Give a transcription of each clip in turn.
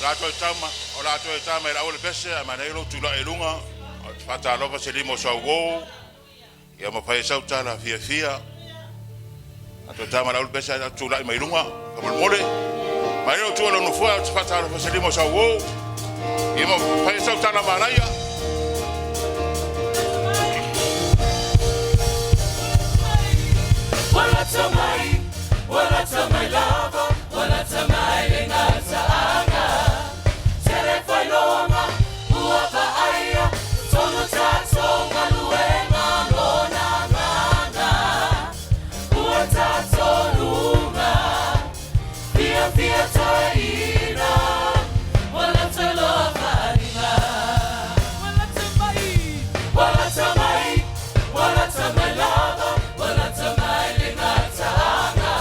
Rato tama, o rato tama era ole pese a manelo tula elunga, fata lova se limo sa wo, ia ma pai sa tala fia. Rato tama la ole pese a tula mai lunga, como mole. Manelo tula no foi fata lova se limo sa wo, ia ma pai sa tala malaya. Wala tamai lava, wala tamai lengata anga. Telefai longa, uapa aia, tono tato maluenga lona nganga. Ua tato lunga, pia taina, wala taloa kalima. Wala tamai lava, wala tamai lengata anga.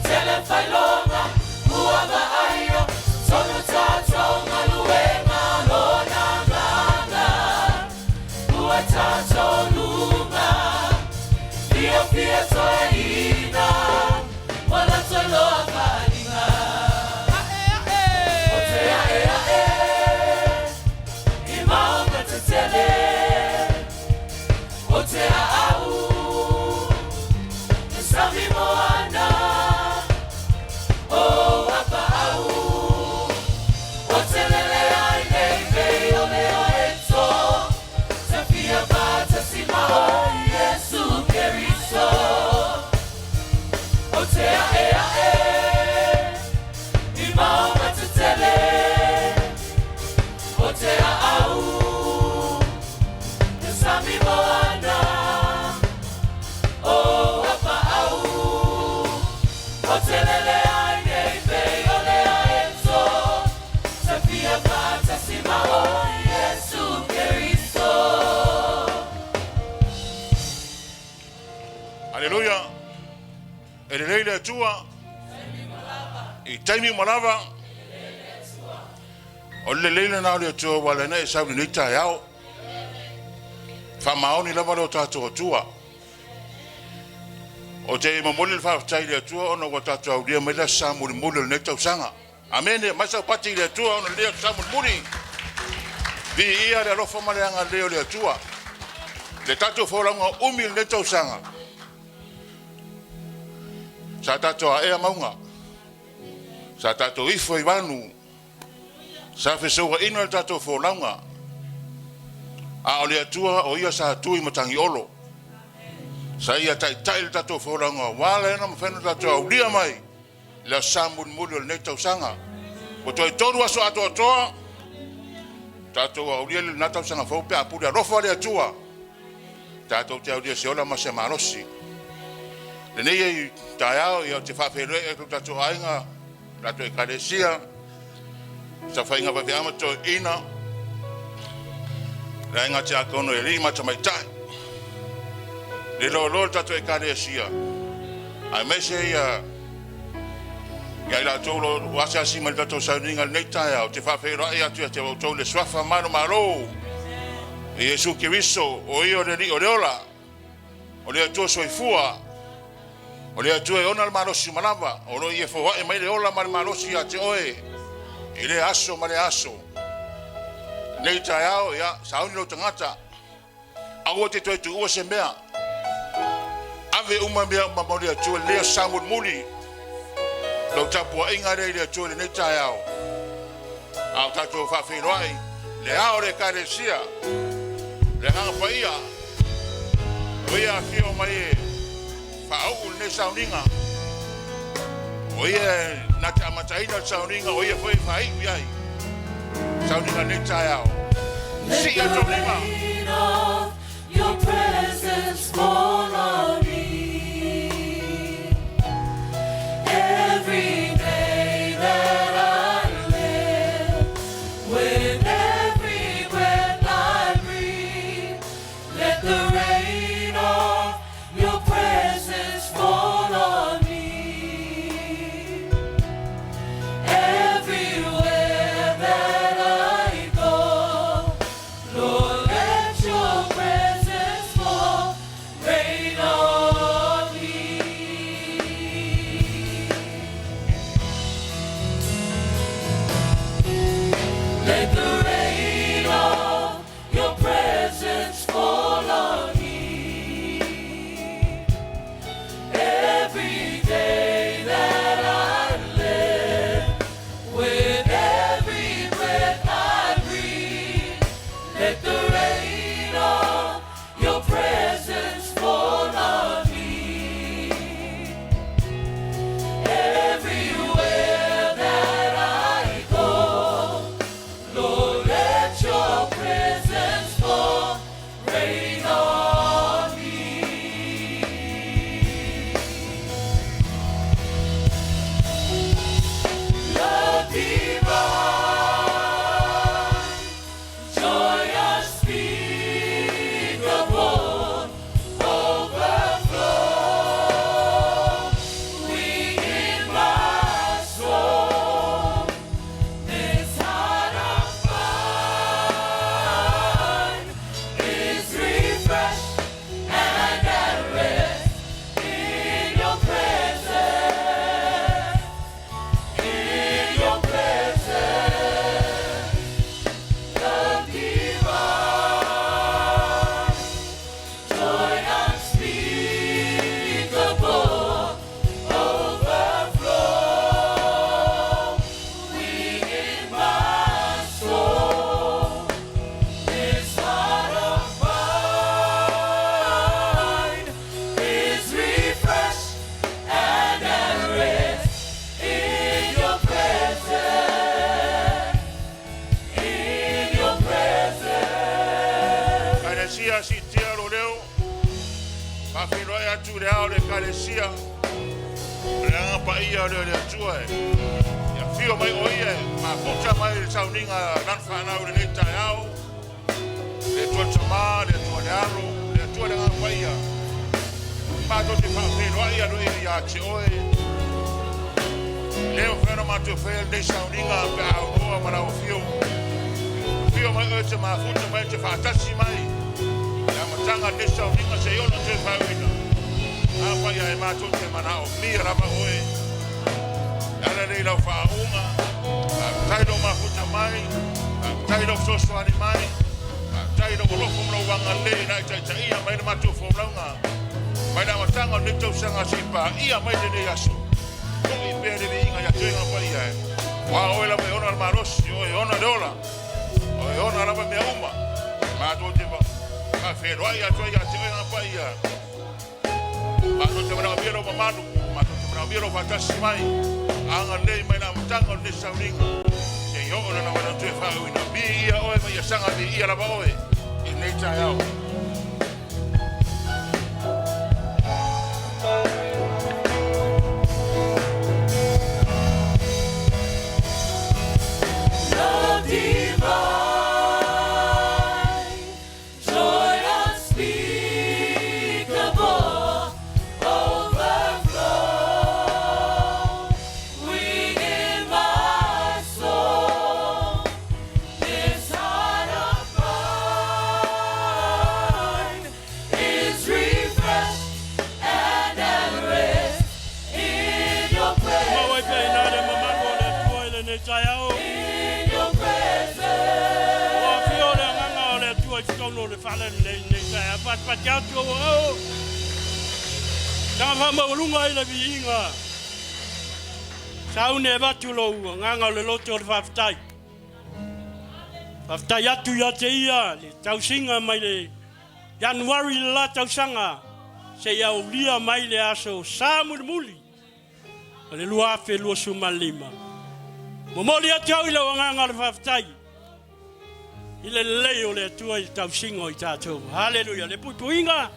Telefai longa, uapa aia, tono tato maluenga lona nganga. Ua tato lunga, pia taina, wala taloa kalima. Otea imaunga tetele. Otea au, esami moana. Oh, apa au, otelele aine vei ole oeto. Tafia bata sima o Iesu Keriso. Otea imaunga tetele. Otea au, esami moana. Oh, apa au, otelele aine vei ole oeto. Tafia bata sima o Iesu Keriso. Halleluiah. Eleleile tua. I taimi malava. Ole leile na ole tua wala na isa ni ta yao. Fa maoni lava lo tatu tua. O te mamole fa tai le tua ona wa tatu au dia mela samu mulu ne tau sanga. Amen. Masa pati le tua ona le samu muli. Di ia le rofa male anga le tua. Le tatu fo langa umil ne tau sanga. Sa tatu a ea maunga. Sa tatu ifo ivanu. Sa fesoga ino le tatu fo langa. A o le tua o ia sa tui matangi olo. Sa ia tai le tatu fo langa. Wala ena mawhenu tatu au lia mai. Le samun mulu le netau sanga. O toi toru aso ato atoa. Tatu au lia le natau sanga fo pe apuri a rofa le atua. Tatu te au lia se ola ma se marosi. Le nei taiao ia te whawhere e tatu ainga. Tatu e karesia. Sa whainga wafi amato ina. Le inga te akono e rima ta mai tai. Le lo tatu e karesia. Ai mese ia. Ia la tolo wasa si mal tatu sauninga nei taiao. Te whawhere e atu te wautou le swafa mano maro. Iesu Keriso o io le ri o le ola. O le atu soifua. O le atu e ona le marosi malava. O lo ie foa e mai le ola mal marosi a te oe. I le aso ma le aso. Nei taiao ia sauni lo tangata. Aua te toi tu ua se mea. Ave uma mea mamori atu lea samud muli. Lo tapua inga rei le atu le nei taiao. Au tatu whawhiroai. Le ao le karesia. Le hanga paia. Oia kio mai e. Whaau ne sauninga. Oia na te amataina sauninga. Oia foi whai uiai. Sauninga ne taiao. Si a tolima. Your presence fall on me. Every day that I live, with every breath I breathe, let the rain of your presence fall on me. Everywhere that I go, Lord, let your presence Mawhiroia tu le ao le kalesia. Le angapa ia le atua Ia fio mai o ia Mafuta mai le sauninga Nanwhanau le neitai au Le tua tama, le tua le aro Le tua le angapa ia Pato te whawhiroa ia no ia te oe Leo whena matu whea le sauninga Pe au noa marau fio Fio mai o te mafuta mai te whatasi mai Ia matanga le sauninga se iona te whawina Apa ia e mātou te manao mia rama oe Ala rei lau whaunga Tairo mafuta mai Tairo sosoani mai Tairo olofo mlau wanga le Nai taitaia mai na mātou whaulaunga Mai na matanga ne tau sanga sipa Ia mai te ne aso Kongi pere vi inga ya tuenga pa ia e Wa oe la me ona al marosi Oe ona leola Oe ona rama mea uma Mātou te ma Ka wheroa ia tuenga pa ia Mato te mana biro mamanu, mato te mana biro fatasi mai. Anga nei mai na mutanga ne sauringa. Te yo ona na wana te fa ina bi ia oe mai sanga bi ia lava oe. I nei tai au. Love divine. Pagyato oh Tama maulunga ila biinga Saune batulo nganga le loto faftai Faftai atu ya te ia le tausinga mai le Januari la tausanga Se ia ulia mai le aso samulmuli Le luafe lua sumalima Momoli atu ila nganga le faftai Ile leo le tua I tausingo I tātou. Halleluiah. Le putuinga.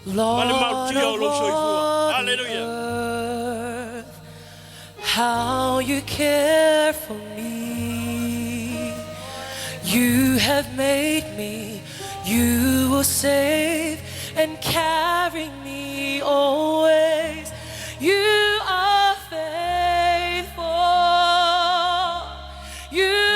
Lord of earth, how you care for me. You have made me. You will save and carry me always. You are faithful. You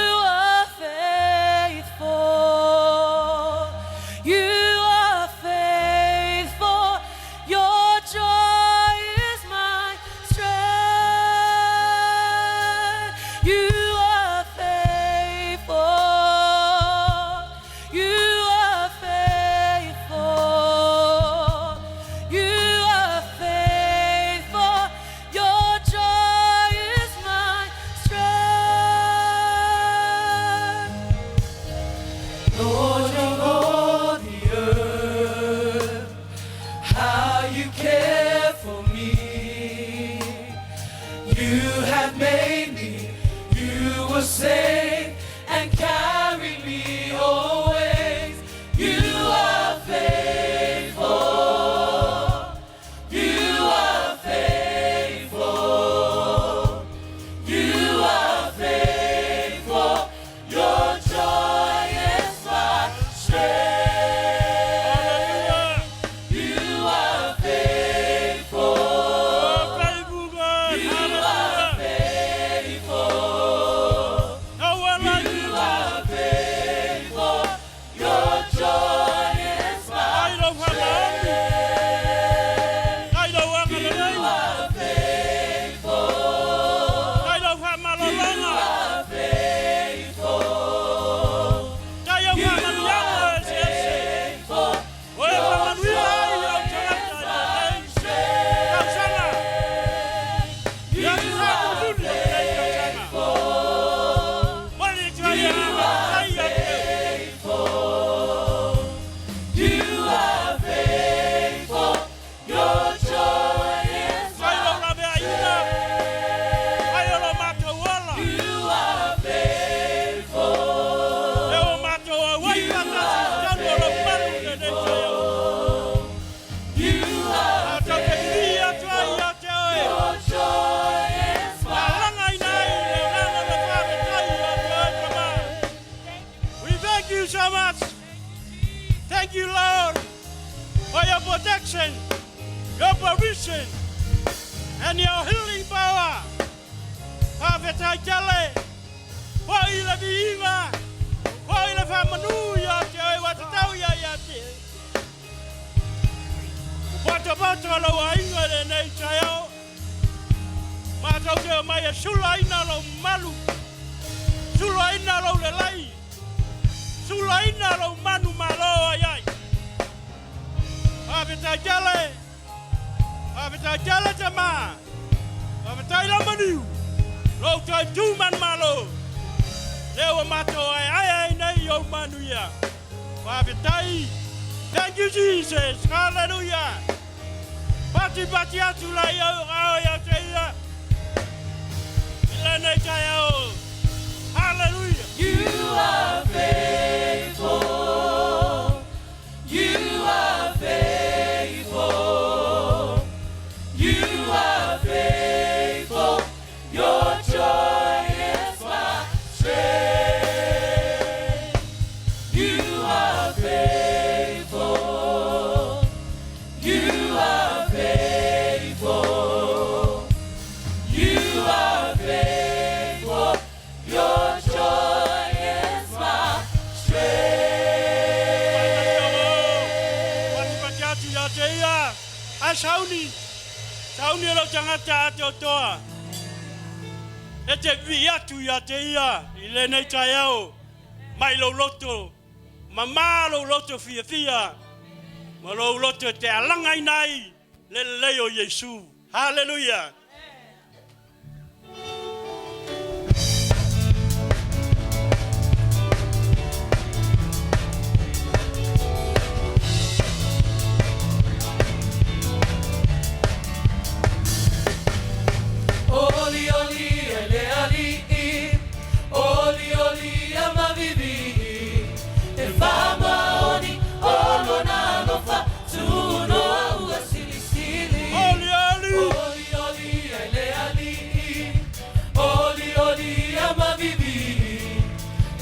protection, your provision, and your healing power. Paveta jale, poile viva, poile famanuya, te watatauya yate. Watabato lo wainga de neichayo. Matauke maya sulaina lo malu. Sulaina lo lelai. Sulaina lo manu malo ayai. Paveta jale jama. Paveta ila manu. Lo tai tu man malo. Lewa mato ai nei yo manuya. Paveta. Thank you, Jesus. Hallelujah. Bati atula ya teia. Ilene kaya. Hallelujah. You are faithful. You are faithful. You are faithful. Your joy is my strength. You are faithful. You are faithful. You are faithful. Your joy is my strength. Sauni lo tangata atotoa. Ete viatu ya teia ilene tayao. Mai lo loto. Mama lo loto fia. Malo loto te alangai nai. Leleo Iesu. Hallelujah. Olioli, Olioli, amavivi. E famaoni, olona lofa, tuno uasilisili. Olioli, Olioli, amavivi.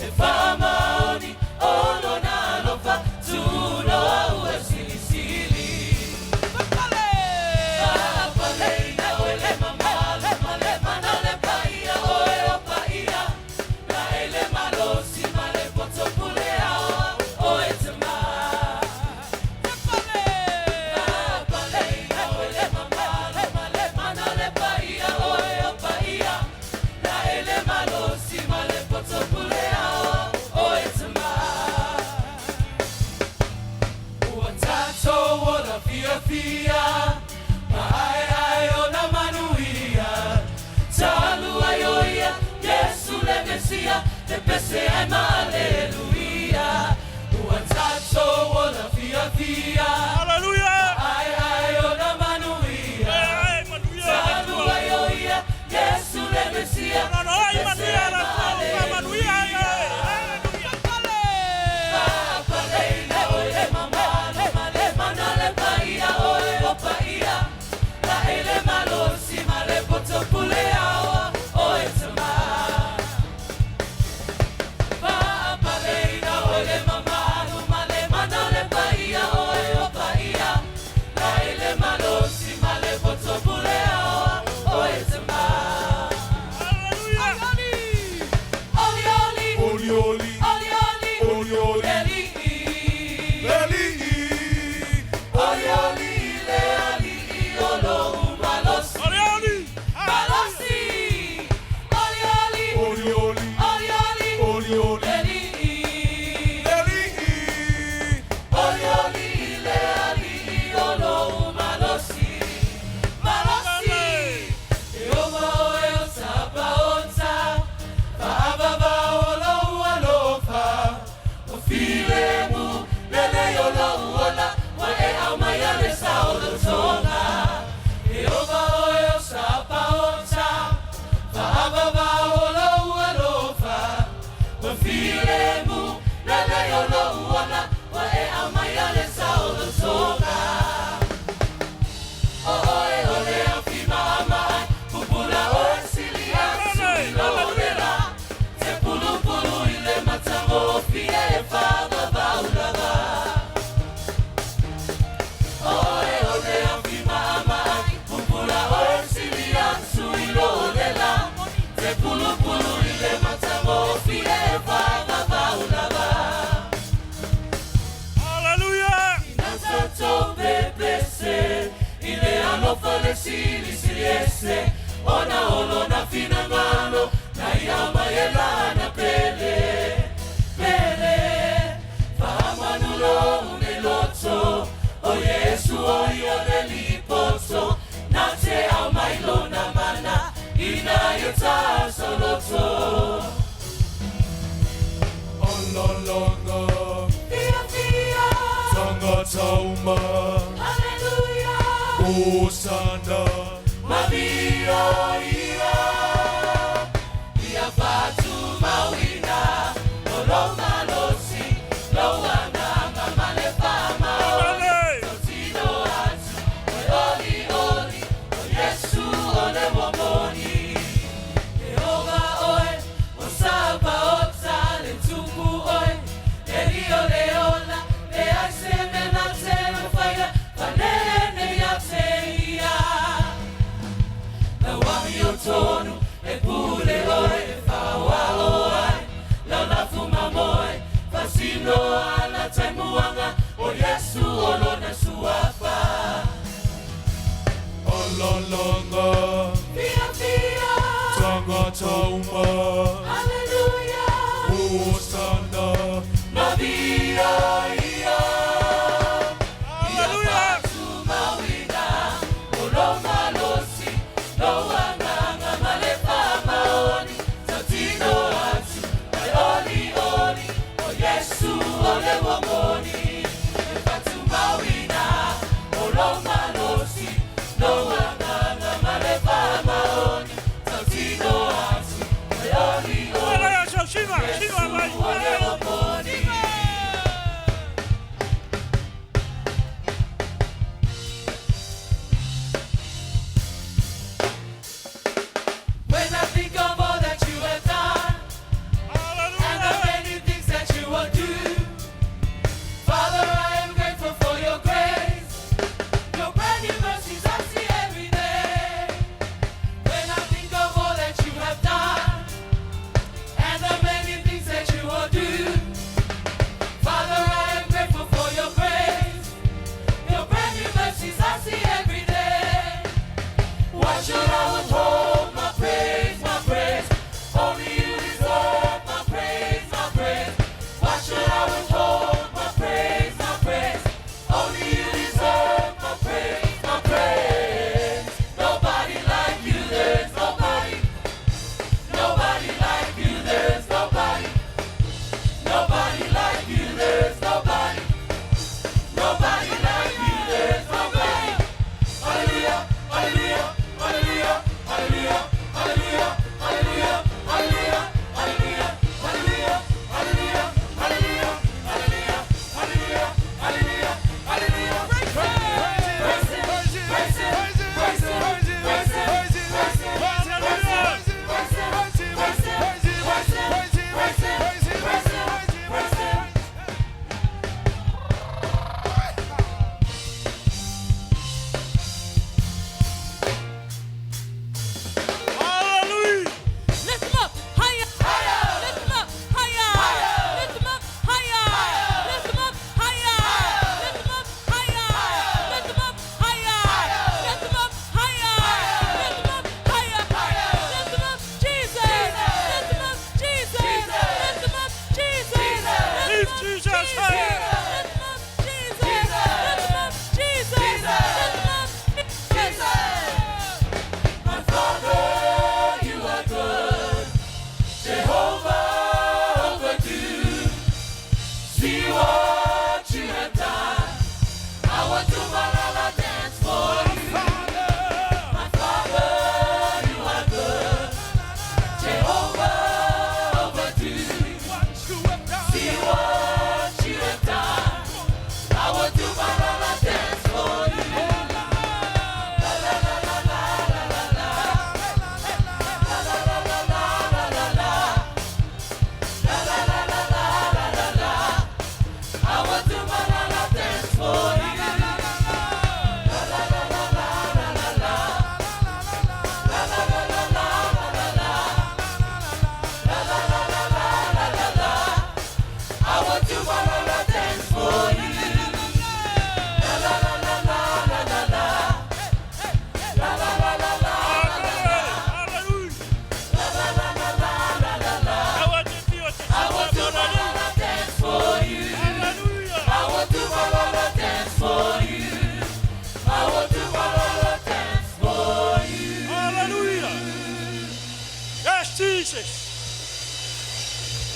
E famaoni, olona lofa, tuno uasilisili. Papale, na ole mama. Fia, ai ona manuia, Saluaioia, Iesu le Messia, te pese ai Halleluiah. Uantato ona fia, Hallelujah. ai ona manuia, Saluaioia, Iesu le Messia, te pese ai Halleluiah. Oh, Ofale sili siliese Ona olo na fina ngalo Na iama yela na pele Pele Fahamanulo uneloto O Yesu o ione lipoto Na te au mailo na mana Ina yota soloto Ololonga Fia fia Tanga tauma Halleluiah Osana Mavio ia Ia fatu mawina Oloma losi Loana mamale fama Totino atu Oli oli O Yesu ole womoni Jehovah oe Osaba ota Lentuku oe Elio leola Le aiseme na tero faya Panene ya teia Tonu e pule oe e fawa oe Launa fuma moe Fasino ala taimuanga O Yesu olona suafa Ololonga Fia fia Tanga tauma Halleluiah Osana Mavia ia Ia fatu mawina Oloma losi Loanga Ole womoni Fatu mawina Oloma losi Loanga Malefa maoni Tautino atu Oli oli Yesu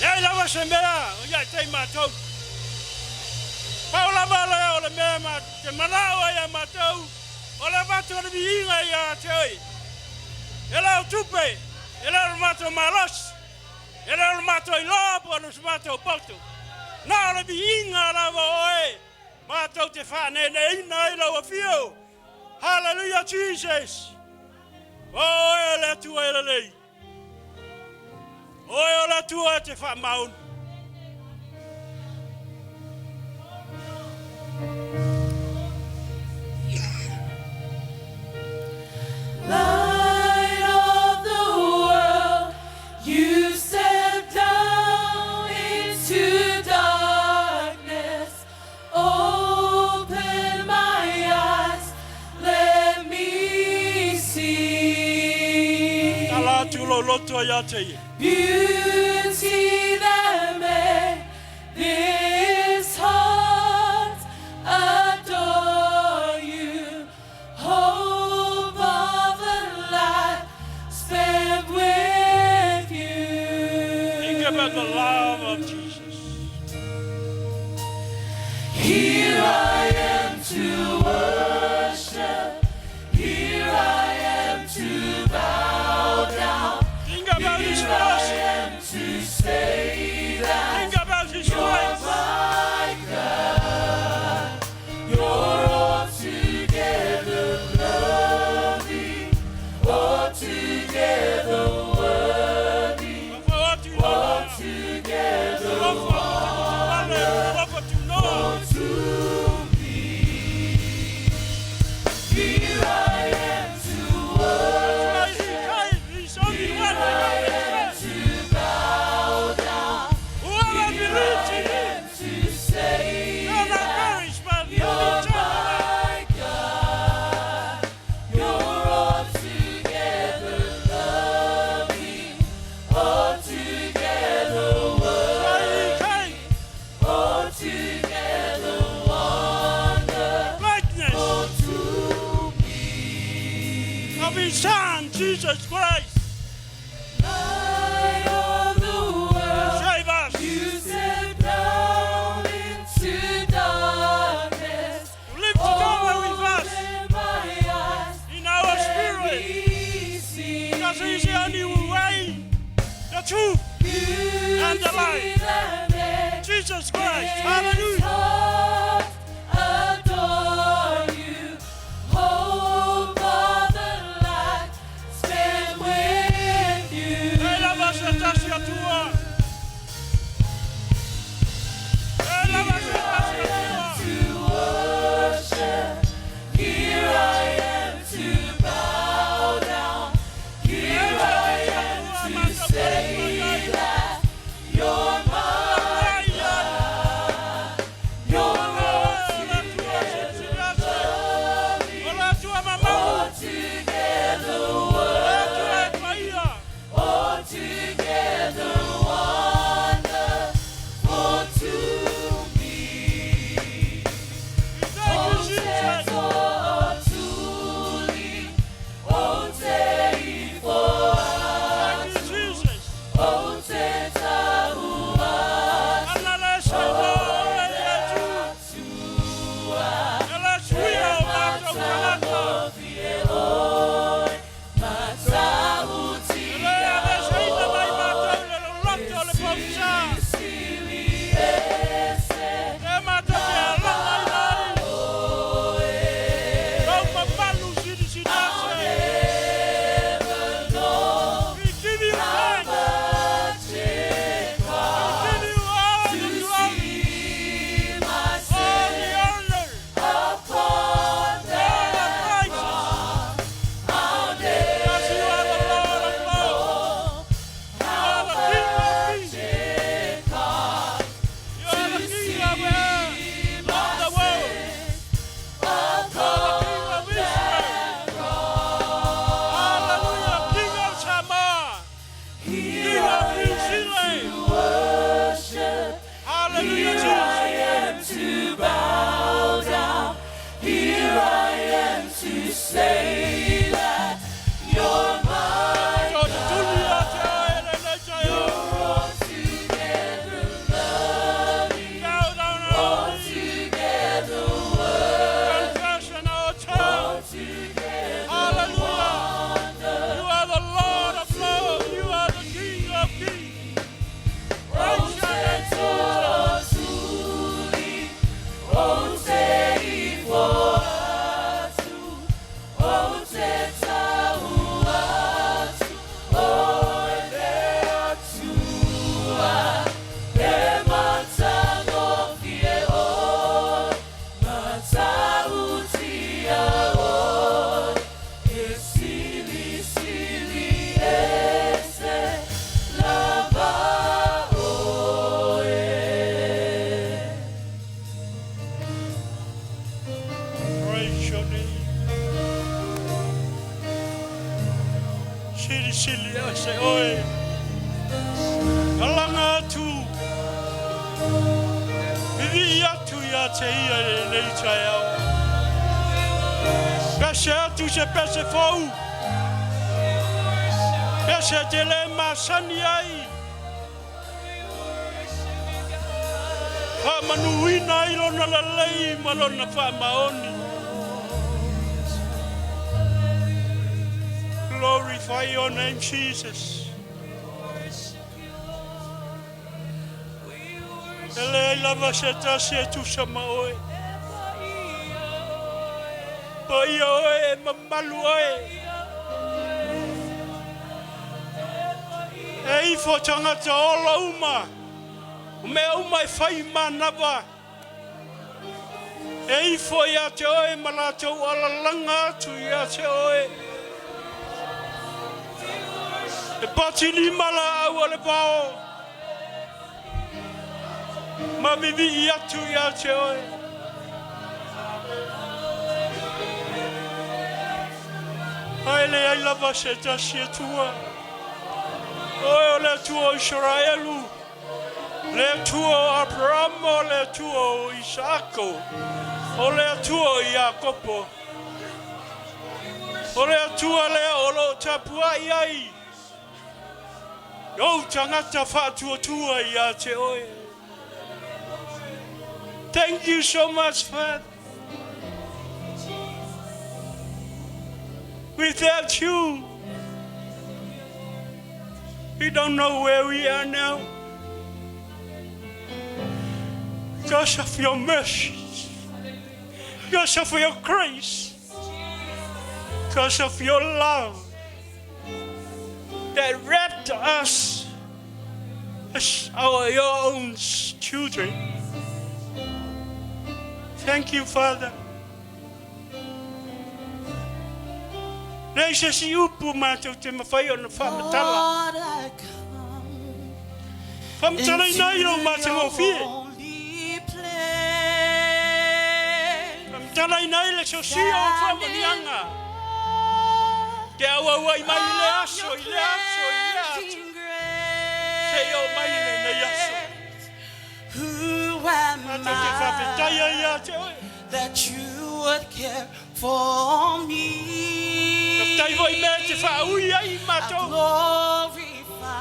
Ia lava se mea, ia te mātou. Paula mala o le mea ma te manawa ia mātou. O le mātou le viinga ia teoi. E lau tupe, e lau mātou malos. E lau mātou I loa po anus mātou pautu. Nā le viinga lava oe. Mātou te whanene ina I lau a fio. Halleluiah, Jesus. Oe le tua e le lei. Oe o le tua te whamaun. Light of the world, you step down into darkness. Open my eyes, let me see. Ala tulo loto ya te. Beauty that made this heart adore you. Hope of a life spent with you. Think about the love of Jesus. Here I am to worship. Here I am to bow down. Think about His Here I mercy. am to say that Think about His you're grace. my God. You're altogether lovely, altogether worthy, altogether wonderful to me. Here I am to worship. Here I am to bow down. Here I am to say that you're my God. You're altogether lovely, altogether worthy, altogether wonderful to me. Of His Son, Jesus Christ. Light of the world, Save us. you step down into darkness. Live together with us Open my eyes, in our let spirit. me see. Because He's the only way, the truth, and the life. Jesus Christ. Hallelujah. Adore you. Hope of the life spent with you. Ei, lava se tasi atua. Ei, lava se tasi atua. To worship, here I am to bow down. Here I am to say that you're my God. You're altogether lovely, altogether worthy, altogether wonderful to me. ia te ia nei tai au. Pese atu se pese fau. Pese te le masani ai. Ha manuina ilona lalei malona wha maoni. Glorify your name, Jesus. Ele lava se tasi tu sama oe. Oi oe mamalu oe. Ei fo tangata o Leauma. Me uma fai manava. Ei fo ia te oe malato ala langa tu ia te oe. E pati ni mala au ale pao. Ma vivi ia tu ia te oe. Aile ai lava se tasi tua. Oe o le tua Israelu. Le tua Abraham, o le tua Isako. O le tua Iakopo. O le tua le olo tapua iai. O tangata whatua tua ia te oe. Thank you so much, Father. Without you, we don't know where we are now. Because of your mercy, because of your grace, because of your love that wrapped us as your own children. Thank you, Father. Reisa si upu mātou te mawhai o na whamatala. Whamatala i nai o mātou o fie. Whamatala i nai le so si o whamanianga. Te awa i mai i le aso, i le aso, i le aso. Te o mai le nei aso. Who am Mātou te whawetaia i a te oe. that you would care for me? Tai voi me te whaui ai I mātou. glorify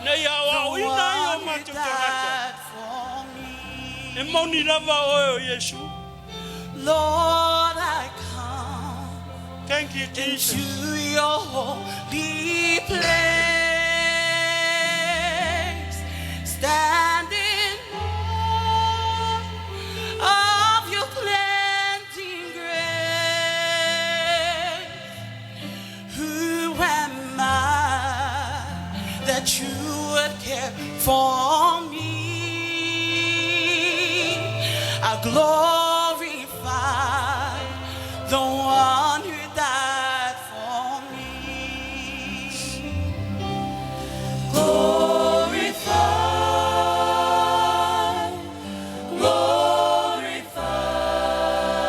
Nei awa ui nai o mātou te rata. died for me. E moni lava oe o Iesu. Lord, I come Thank you, Jesus. into your holy place, standing of your cleansing grace. Who am I that you would care for me? I glorify the one who died for me. Glorify,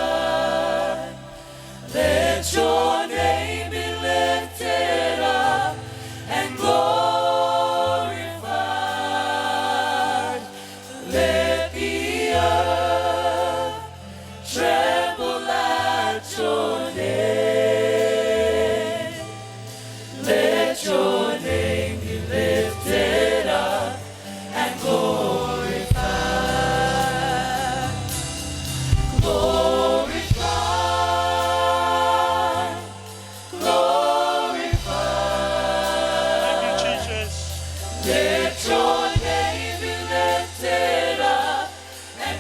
glorify. Let your name be lifted up and glorified. Let the earth tremble at your name. Let your name be lifted up and glorified. Glorify, glorify. Thank you, Jesus. Let your name be lifted up and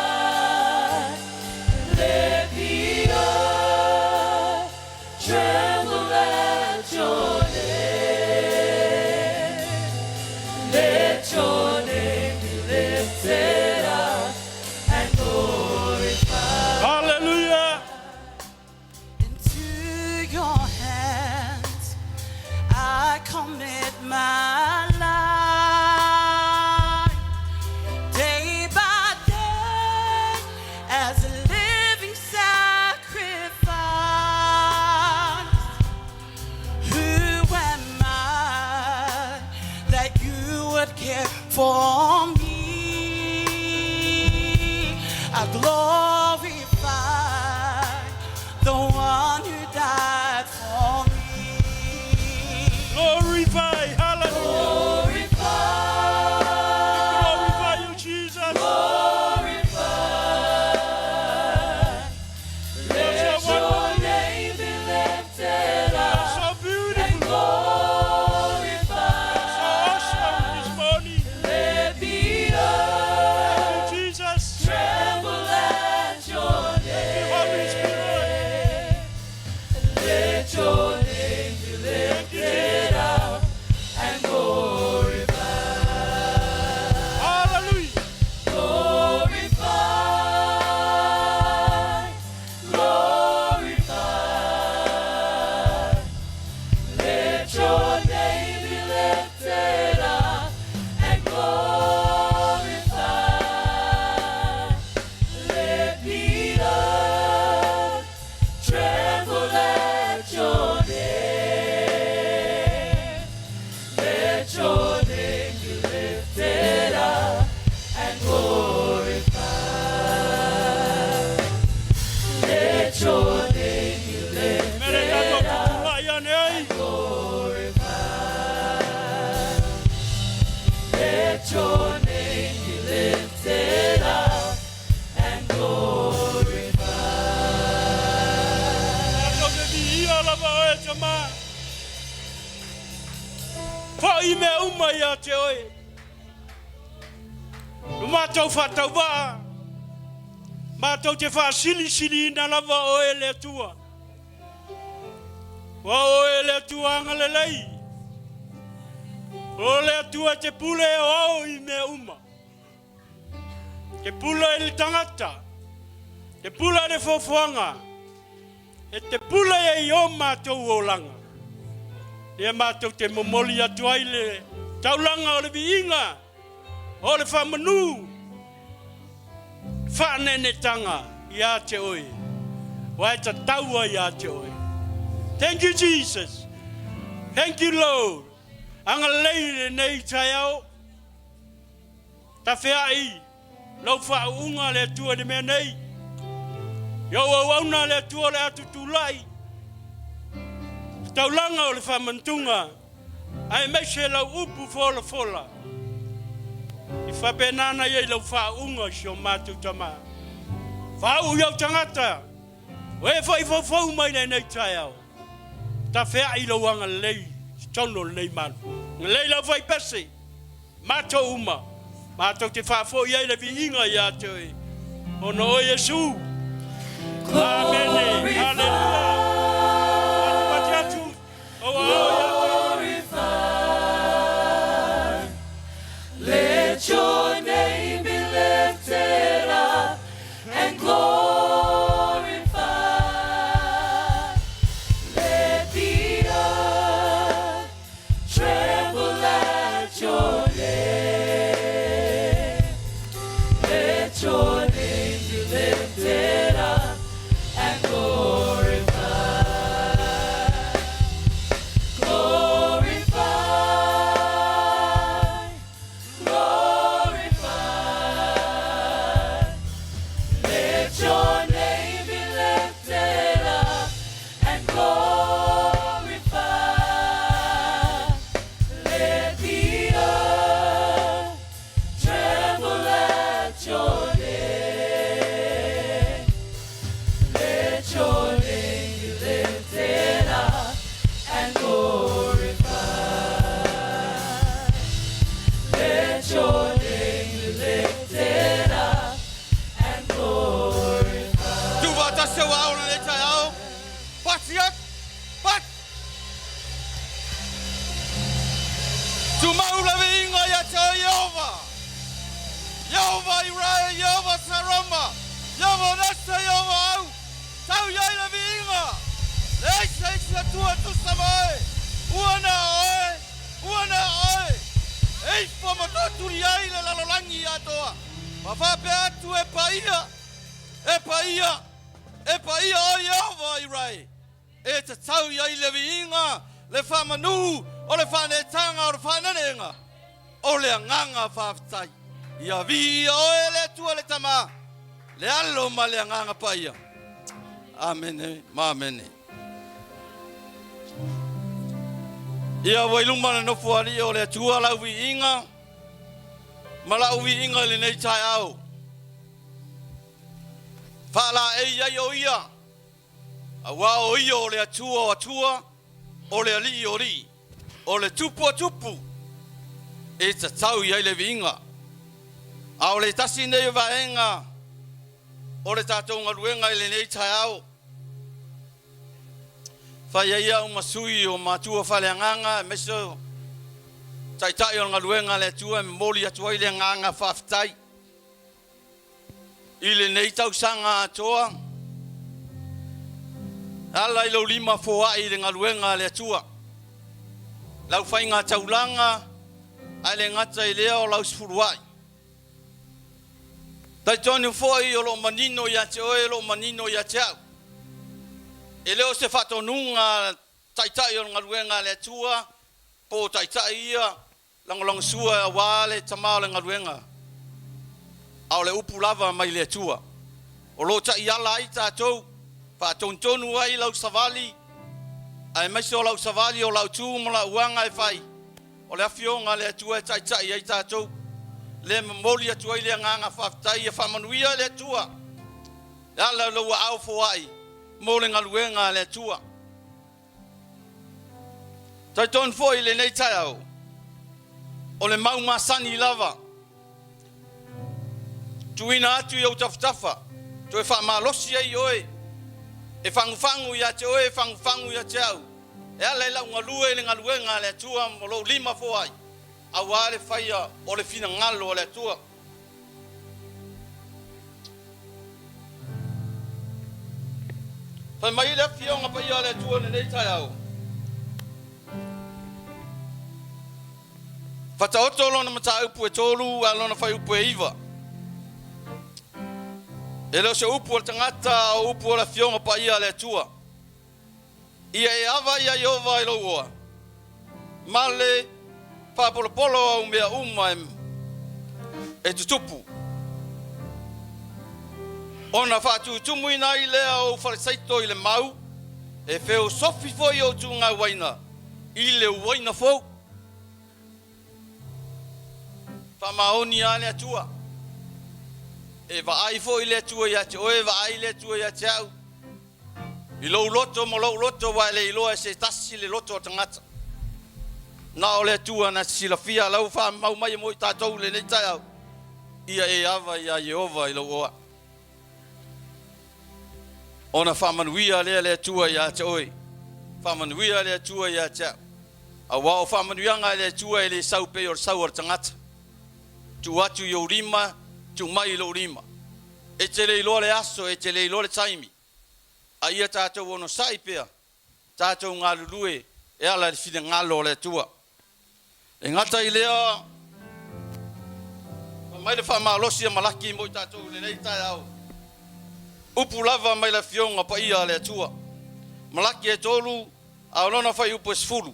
glorified. Let the earth tremble at your name. Let your name be lifted up and glorified. Hallelujah. Into your hands I commit my life, day by day, as a living sacrifice. Who am I that you would care for me? I glorify the one who died for me. Glorify, hallelujah. Glorify You, Jesus. Glorify. Let your name be lifted up. So beautiful. And glorify. So awesome this morning. Let the earth Jesus. tremble at your Holy Spirit. name. Let your name be lifted up and glorified. Hallelujah. Glorify, glorify. Let your name be lifted up and glorified. Let the earth tremble at your name. Let your name be lifted up and glorified. Let your name be lifted up and glorified. Let your name be lifted up and glorified. Fa ime uma ya te oe. Matau fatau wa. Matau te fa sili na lava oe le tua. Wa oe le tua ngalelei. O le tua te pule o ime uma. Te pula il tangata. Te pula de fofuanga. E te pula e o matou o langa. E matou te momoli atu ai le taulanga o le viinga. O le whamanu. Whanenetanga ia te oe. Wai ta taua ia te oe. Thank you, Jesus. Thank you, Lord. Anga leire nei tai au. Ta whea lau whaunga le tua de mea nei. Yo wauna le tua le atu tūlai. Taulanga o le whamantunga. Ai meise lau upu fola. I whapenana iei lau whaunga si o mātou tama. Whau iau tangata. Oe whau mai nei tai au. Ta whea I lau anga lei. Tono nei manu. Lei lau whai pese. Mātou uma. Mātou te whafo iei le viinga ia te oe. Ono o Iesu. Amen. Halleluiah. Glorify. Let your name be lifted up and glorified. Let the earth tremble at your name. Let your name be lifted up and glorified. Glorify, glorify. Let your name be lifted up and glorified. Let the earth tremble at your name. Let your name be lifted up and glorified. Let your name be lifted up and glorified. Tu va ta se wa ona le tai au. Patiat. Pat. Tu maula vinga ya te Yehova. Yehova Irae, Yehova Sarama. Yehova Nasa, Yehova au. Tau yai la vinga. Leisa isa tua tu samai. Uana oe. Uana oe. Ei foma turi ai le lalolangi atoa. Mafape atu e paia. E paia. E paia o Yehova Irae. E te tau iai le viinga. Le whamanu. O le whanetanga o le whananenga. O le anganga whaftai. Ia vi o e le tua le tama. Le alo ma le nganga paia. Amen. Ma amen. Ia wailuma na nofu ali o le tua la wi inga. Mala wi inga le nei tai au. Fala e ia yo ia. Awa o ia o le tua o le ali o ri. O le tupu. E ta tau ia le winga. A o le tasi nei vaenga. O le tātou ngaruenga le nei tai au. Fai ia o masui o matua fale nganga meso. Tai o ngaruenga le tua moli atua i le nganga whaftai. I le nei tau sanga atoa. Ala i lau lima foa i le ngaruenga le tua. Lau fai ngā taulanga. Ai le ngata i lea o lau sifuruai. Tai tonu foi o lo manino ia te oe lo manino ia te au. E leo se whatonunga taitai o ngaruenga le tua. Po taitai ia langolong sua a wale tamao le ngaruenga. Au le upu lava mai le tua. O lo ta iala ai tātou. Whatontonu ai lau savali. Ai maisi o lau savali o lau tū mo lau uanga e whai. O le afionga le tua taitai ai tātou. Le moli atua i le nganga whaftai e whamanuia le tua. Ala laua au foai. Mo le ngaluenga le tua. Tai ton foi le nei tai au. O le mau masani lava. Tuina atu i au taftafa. Tu e whamalosi ai oe. E whangufangu ia te oe, whangufangu ia te au. E ala ila ungalue le ngaluenga le tua mo lo lima foai. Awale faya o le fina ngalo o le tua. Fai mai le fionga pa ia le tua le nei tai au. Fata oto lona mata upu e tolu, alona fai upu e iwa. E leo se upu o tangata o upu o le fionga pa ia le tua. Ia e awa ia iova i loa. Male Polo au mea e tutupu. Ona whātu tumu ina i lea o wharisaito i le mau. E wheo sofi foi o tunga waina. I le waina fo. Whamaoni a le atua. E waai fo i le atua ia te oe, waai le atua ia te au. I lou loto mo lou loto wa le iloa se tasi le loto o tangata. Na ole tua na silafia lau fa mau mai mo tātou le nei tai au. Ia e ava ia Jehova i lau oa. Ona whamanuia le tua ia te oi. Whamanuia le tua ia te au. A wao whamanuianga le tua i le saupe o sau o tangata. Tu atu i o rima, tu mai i lo rima. E te le ilo le aso, e te le ilo le taimi. A ia tātou ono saipea. Tātou ngā lulue e ala le fide ngalo le tua. E ngata i lea, mai le whamalosi a malaki mo i tātou le nei tai au. Upu lava mai le fionga pa ia le tua. Malaki e tolu, au nona whai upu e sifuru.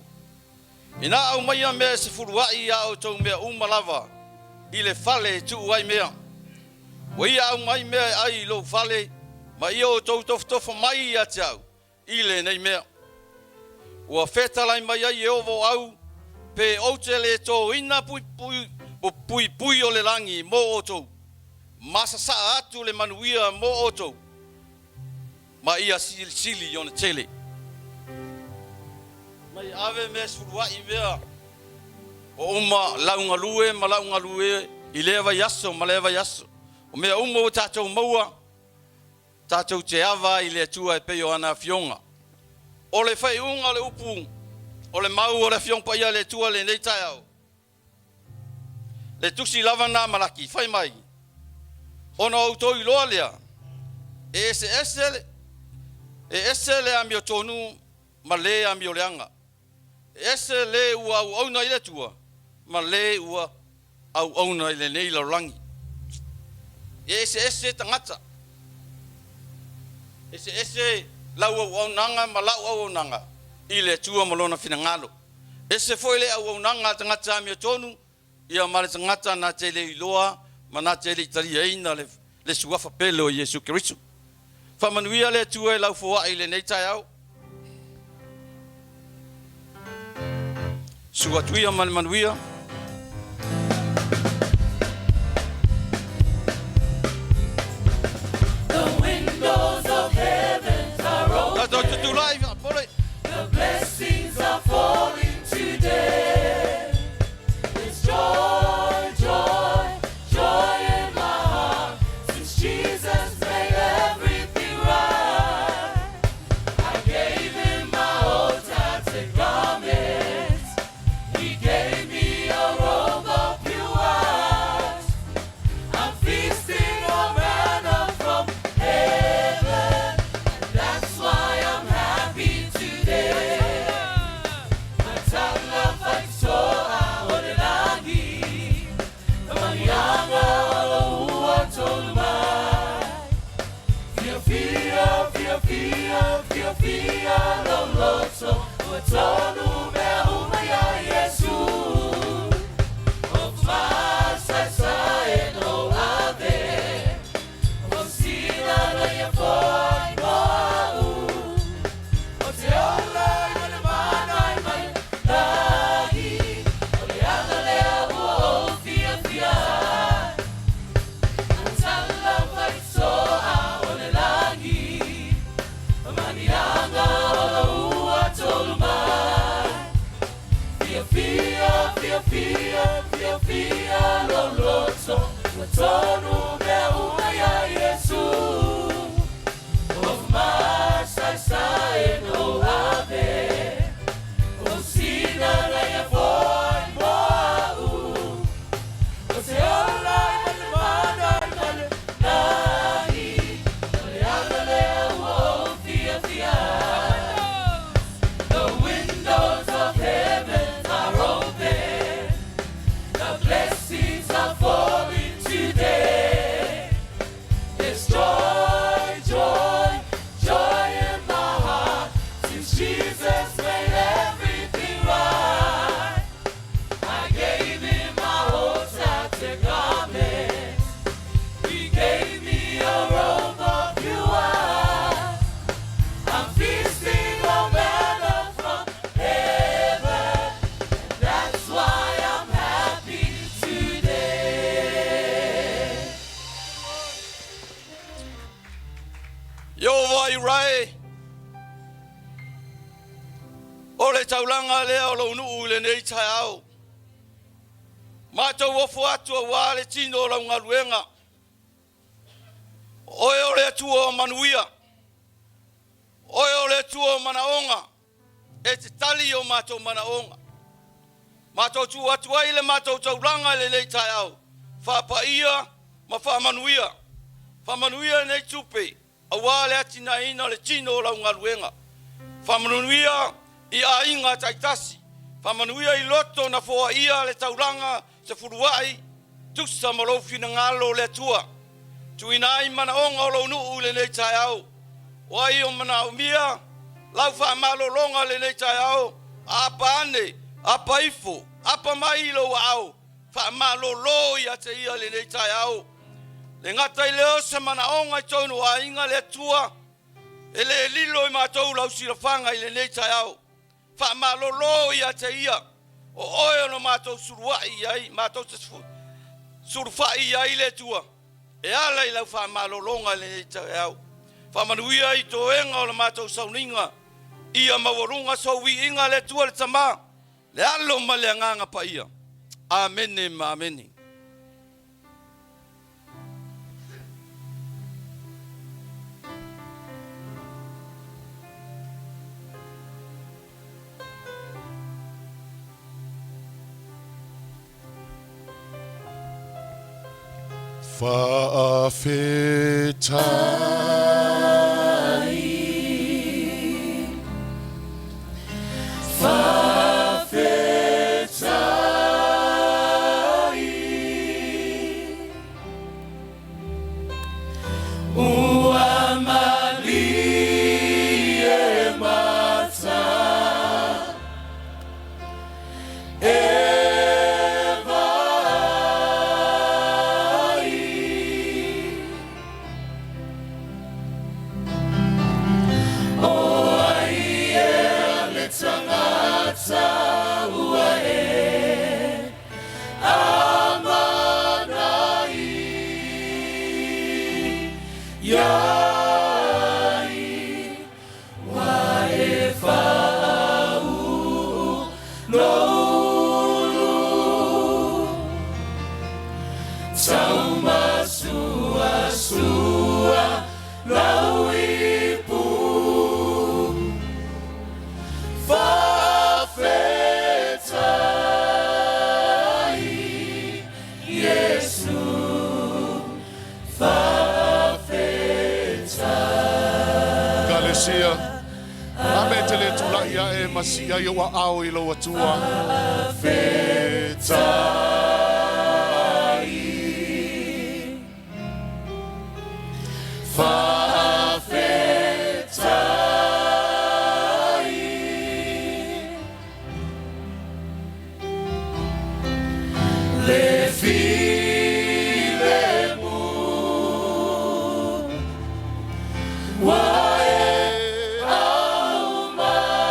Ina au mai a mea sifuru ai au tau mea lava, i le fale tu ai mea. Wa ia au mai mea ai lo fale, ma ia o tau tofa mai a te au, i le nei mea. Ua whetalai mai ai e ovo au, pe outele to ina pui o le langi mo oto. Masa sa atu le manuia mo oto. Ma ia sili ona tele. Mai ave me surua i vea. O uma launga lue, ma launga lue, i leva yaso, ma leva yaso. O mea o tātou maua, tātou te ava i le tua e peo ana fionga. O le whai unga le upu, o le mau o le fiong pa ia le tua le nei tai au. Le tusi lava nā malaki, whai mai. Ona au toi loa lea. E ese le amio tonu, ma le amio leanga. E ese le ua au auna i le tua, ma le ua au auna i le nei laurangi. E ese tangata. Ese lau au aunanga, ma lau au aunanga. I le tua malona fina ngalo. Ese foi le au aunanga tangata amio tonu, ia mare tangata na te le iloa, ma na te le taria ina le suafa pele o Iesu Kerisu. Whamanuia le tua e lau fua i le nei tai au. Suatuia manuia. The windows of heaven are open. The blessings are falling today. There's joy, joy, joy in my heart. Since Jesus made everything right. I gave him my old tattered garments. He gave me a robe of pure white. I'm feasting on manna from heaven. And that's why I'm happy today. Matala faitoa olenagi. Kamanianga Aloha tolumai. Fia loloto. Watonu meuma ya Iesu. Of my side no ave. Osina na ya foi moau. Oteola imale mana imale lagi. Oleana lea uo fia. Antala faisoa olelagi. Manianga Aloha tolumai. Fia loloto. Watonu meuma ya Iesu. Of my side no ave. Osina na ya foi moau. Oteola imale mana imale lagi. Oleana lea uo fia. The windows of heaven are open. The blessings are falling today. There's joy, joy, joy in my heart. Since Jesus made everything right. I gave him my whole tattered garments. He gave me a robe of pure white. I'm feasting on manna from heaven. And that's why I'm happy today. Yehova irai. Ole taulanga lea o lo nuu le nei tai au. Mātou wofu atua wale tino o launga luenga. Oe ole atua o manuia. Oe ole atua o manaonga. E te tali o mātou manaonga. Mātou tu atua ile mātou taulanga le nei tai au. Whapaia ma whamanuia. Whamanuia nei tupe. A wale atina ina le tino o launga luenga. Whamanuia I a inga taitasi. Whamanuia I loto na fōa ia le tauranga se furuai. Tusa malofi na ngalo le tua. Tuinai mana onga o lo nuu le nei tai au. Wai o mana umia. Lau whamalo longa le nei tai au. Apa ane, apa ifo, apa mai lo au. Whamalo lo ia te ia le nei tai au. Le ngata I leo se mana onga I tonu a inga le tua. Ele lilo I mātou lau sirafanga I le nei tai au. Whamalo lo ia te ia. O oe no mātou suruai iai, mātou te surufai iai le tua. E ala I lau whamalo longa le nei tai au. Whamanuia I toenga o le mātou sauninga. Ia mawarunga sowi inga le tua le tama. Le alo ma le nganga pa ia. Amene ma amene. Tauma sua sua lauipu Fafetai Iesu Fafetai Galesia Ametele tula ia e masia ia wa au ilo watua Fafetai Le filemu wae au mai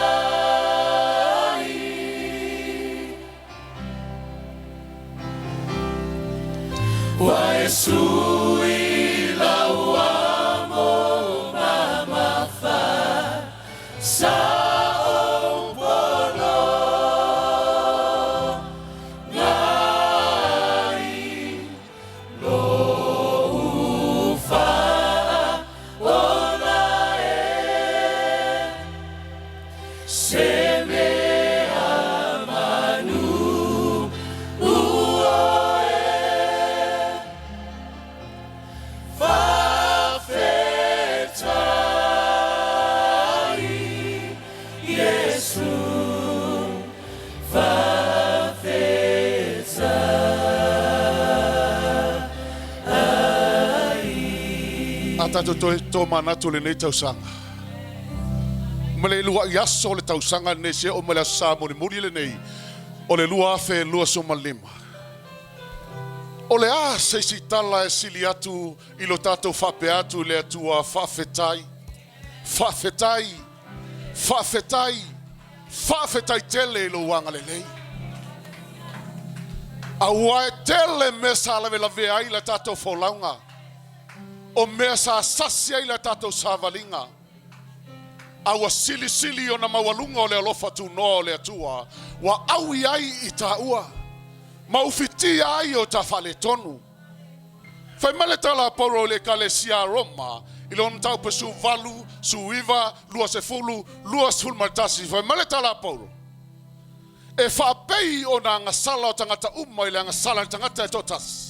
wae sui lauamo mamafa sao pono Tato to manatu le nei tausanga. Mele lua yaso le tausanga ne se o mele sa mo le muri le nei. O le lua fe lua soma lima. O le a se si tala e sili atu ilo tato fape atu le atua fafetai. Fafetai. Fafetai. Fafetai tele ilo wanga le nei. Awa tele mesa la vea ila tato folaunga. O mea sa sasia ila tatou savalinga. Awa sili sili o na mawalunga o le alofa tu no le atua. Wa awi ai i taua. Maufiti ai o ta fale tonu. Fai male tala poro le kalesia Roma. Ilo ntau pe su valu, su iva, lua se fulu, lua se fulu martasi. Fai male tala poro. E fa pei o na ngasala o tangata uma ile ngasala tangata e totas.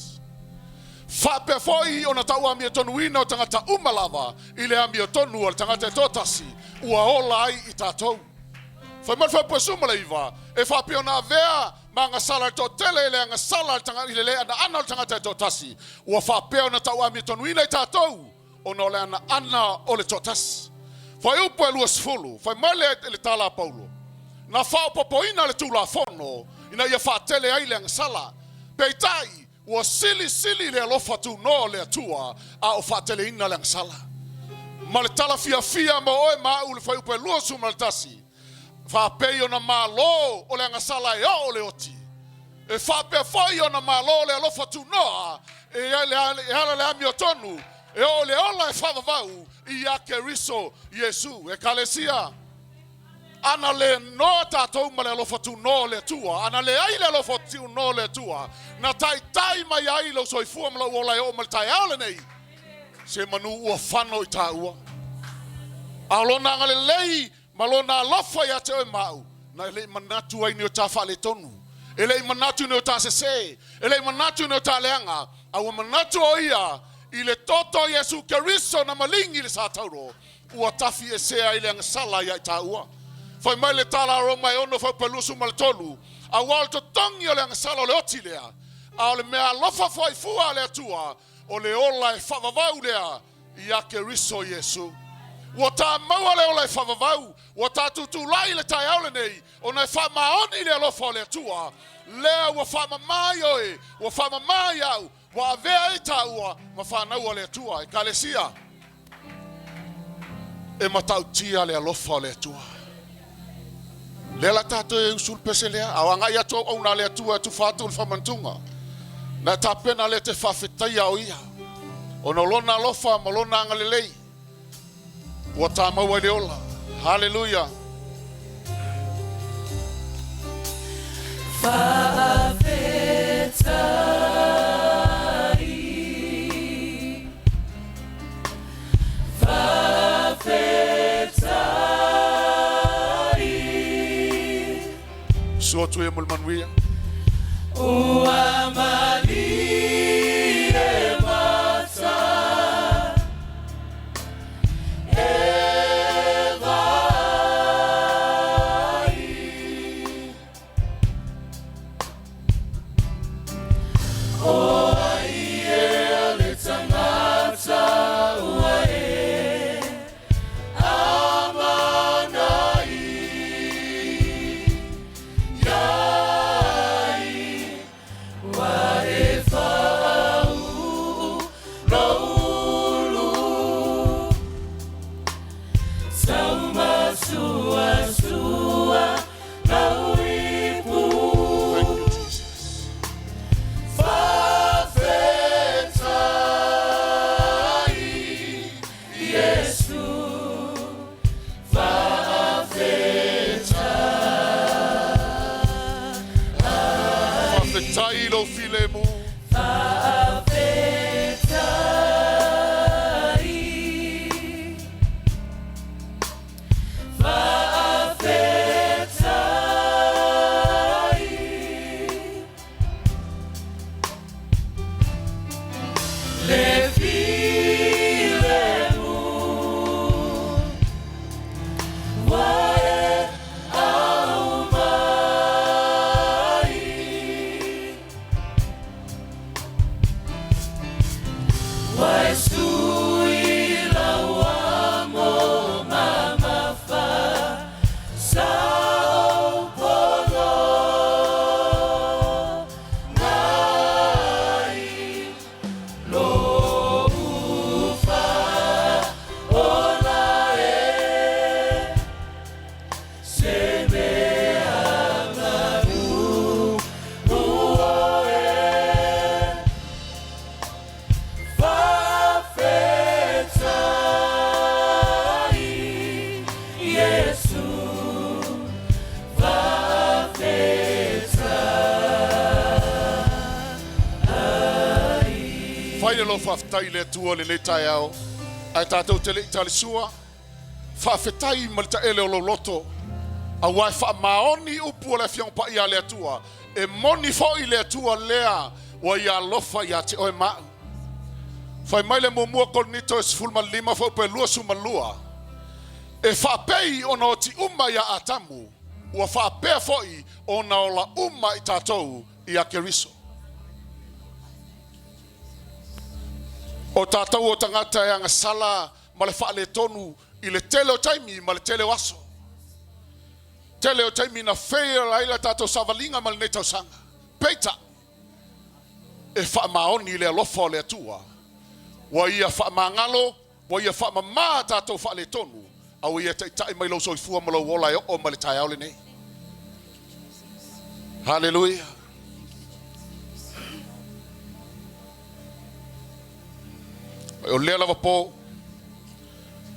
Fape foi ona taua mi tonu ina o tangata umalava ile ami tonu o tangata totasi ua ola ai i tatou. Fa mal fa pesuma leiva e fa pe ona vea manga sala to tele ile nga sala tangata ile le ana ana tangata totasi ua fa pe ona taua mi tonu ina i tatou ona le ana ana o le totasi. Fa eu po lu sfulu fa male le tala Paulo. Na fa popo ina le tula fono ina ia fa tele ai le nga sala. Peitai wa sili sili le alofa tu no le atua a o fatele ina le sala. Ma le tala fia fia ma oe ma u le fai upe lua su maltasi. Fa peio na malo o le ngasala e o le oti. E fa pe fai o na malo le alofa tu no e le ami o tonu e o le ola e fa vau i a keriso Iesu e kalesia. Ana le no tatou ma le alofa tu no le tua. Ana le ai le alofa tu no le tua. Na tai mai ai lo soifua mla ola e o mal tai ale nei. Se manu ua whano i taua. Alona ngale lei malona alofa ia te oe mau. Na ele manatu ai ni o ta whale tonu. Ele manatu ni o ta sese. Ele manatu ni o ta leanga. Awa manatu o ia. I le toto Iesu keriso na malingi le sa tauro. Ua tafi e sea i le angasala ia i taua. Fai mai le tala Roma e ono fai pelusu maltolu. A wal to tongi o le angasala o le oti lea. A o le mea lofa fai fua le atua. O le ola e whavavau lea. I ake riso Iesu. Wa ta maua le ola e whavavau. Wa ta tutu lai le tai aule nei. O na e whamaoni le alofa o le atua. Lea wa whamamai oe. Wa whamamai au. Wa avea e taua. Ma whanau o le atua. E kalesia. E matautia le alofa o le atua. Lela tato e usul pese lea. Awanga ia to au na le atua tu fatu le whamantunga. Na tapena le te whawhetai au ia. O na lona alofa ma lona angalelei. Wa tamau le ola. Halleluiah. Fafetai tu e mulmanuia. Ua mali e mata e vai o ai e le tangata ua e amanai yai wa e fau laulu sauma sua lauipu Thank you, Jesus. Fafetai Iesu Whawhetai lo filemu. Whaile lo whawhetai le tua le tai au. Ai tātou te le tali sua. Whawhetai malita ele o lo loto. A wai wha maoni upu o le fiong pa ia le atua. E moni fo i le atua lea wa ia lofa ia te oe maa. Whai mai le mumua konito e sifulma lima fo pe lua suma lua. E whapei o no ti uma ia atamu. Ua whapea fo i o na ola uma I tātou I a keriso. O tātou o tangata e anga sala ma le whaale tonu I le tele o taimi ma le tele o aso. Tele o taimi na whea laila tātou savalinga ma le nei tau sanga. Peita. E wha maoni le alofa o le atua. Wa ia wha mangalo, wa ia wha mamā tātou whaale tonu. Au ia tai mai lau soifua ma lau wola o ma le tai au le nei. Halleluiah. O lea lava po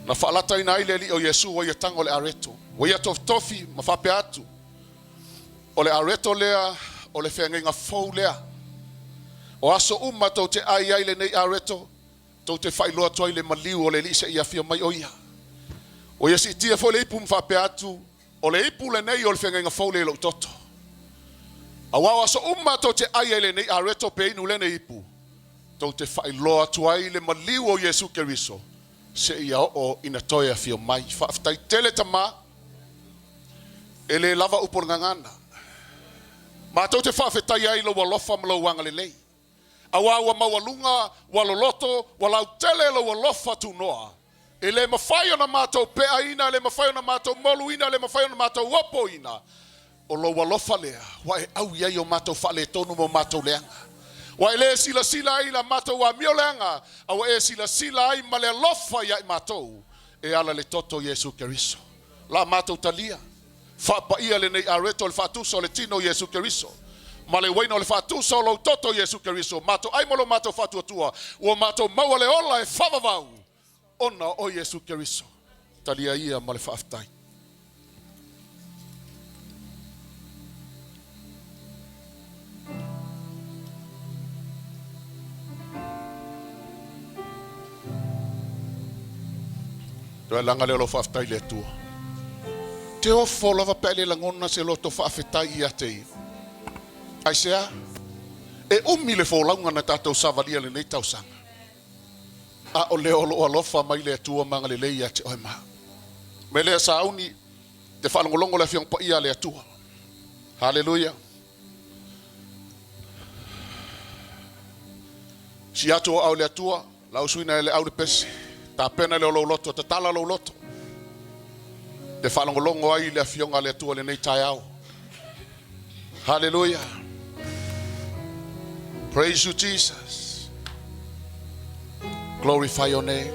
na whaalata ina ile li o Iesu wa ia tanga o le areto. Wa ia tofi ma whape atu. O le areto lea o le whenga fau lea. O aso tau te ai le nei areto tau te whailoa toi le maliu o le lisa ia fia mai oia. O ia si tia fo le ipu mwhape atu o le ipu le nei o le whenga fau le lo toto. A wao aso tau te ai le nei areto pe inu le nei ipu. Tau te whailoa tuai le maliu o Iesu Keriso. Se ia o ina toia fio mai. Whaftai tele tama. E le lava upor ngangana. Ma tau te whawhetai ai lo walofa mlo wanga le lei. A wawa mawalunga, waloloto, walau tele lo walofa tu noa. E le mawhaio na mātou pea ina, le mawhaio na mātou molu ina, le mawhaio na mātou wapo ina. O lo walofa lea. Wa e au iai o mātou whale tonu mo mātou leanga. Wa ele sila ai la matou wa miolenga au e sila ai ma le lofa ia I matou e ala le toto Iesu Keriso la matou talia fa pa ia le nei areto le fatuso le tino Iesu Keriso ma le waino le fatuso lo toto Iesu Keriso matou ai molo matou fatu tua o matou mau le ola e favavau ona o Iesu Keriso talia ia ma le faftai. Langa le lo whaftai le tua. te ofo lava pele langona se loto whaafetai ia te. Ai sea, e umi le wholaunga na tātou savalia le nei tausanga. A o leo lo alofa mai le atua manga le leia te oe maa. Me lea sauni te whalongolongo le fiong pa ia le atua. Halleluiah. Si atua au le atua, lau suina le au le pesi. Ta pena le o lo loto, ta tala lo loto. Te whalongolongo ai le fionga le atua le nei tai au. Hallelujah. Praise you, Jesus. Glorify your name.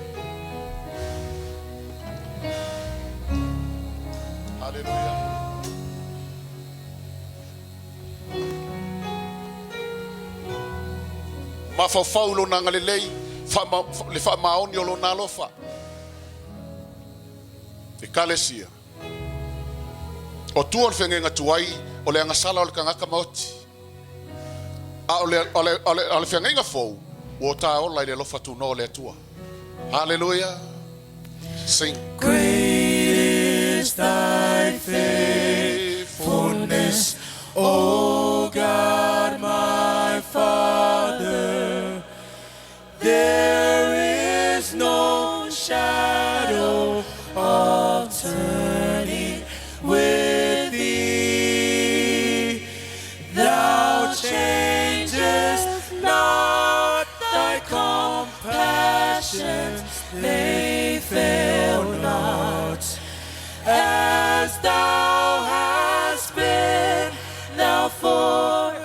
Hallelujah. Mafafaulo nanga le lei, le fa maoni o lo nalofa. E kalesia. O tua le whengenga tuai, o le angasala o le kangaka mauti. A o le whengenga fau, o ta ola i le lofa tu no le tua. Hallelujah. Sing. Great is thy faithfulness, O God my Father. There is no shadow of turning with thee. Thou changest not, thy compassions, they fail not. As thou hast been, thou forever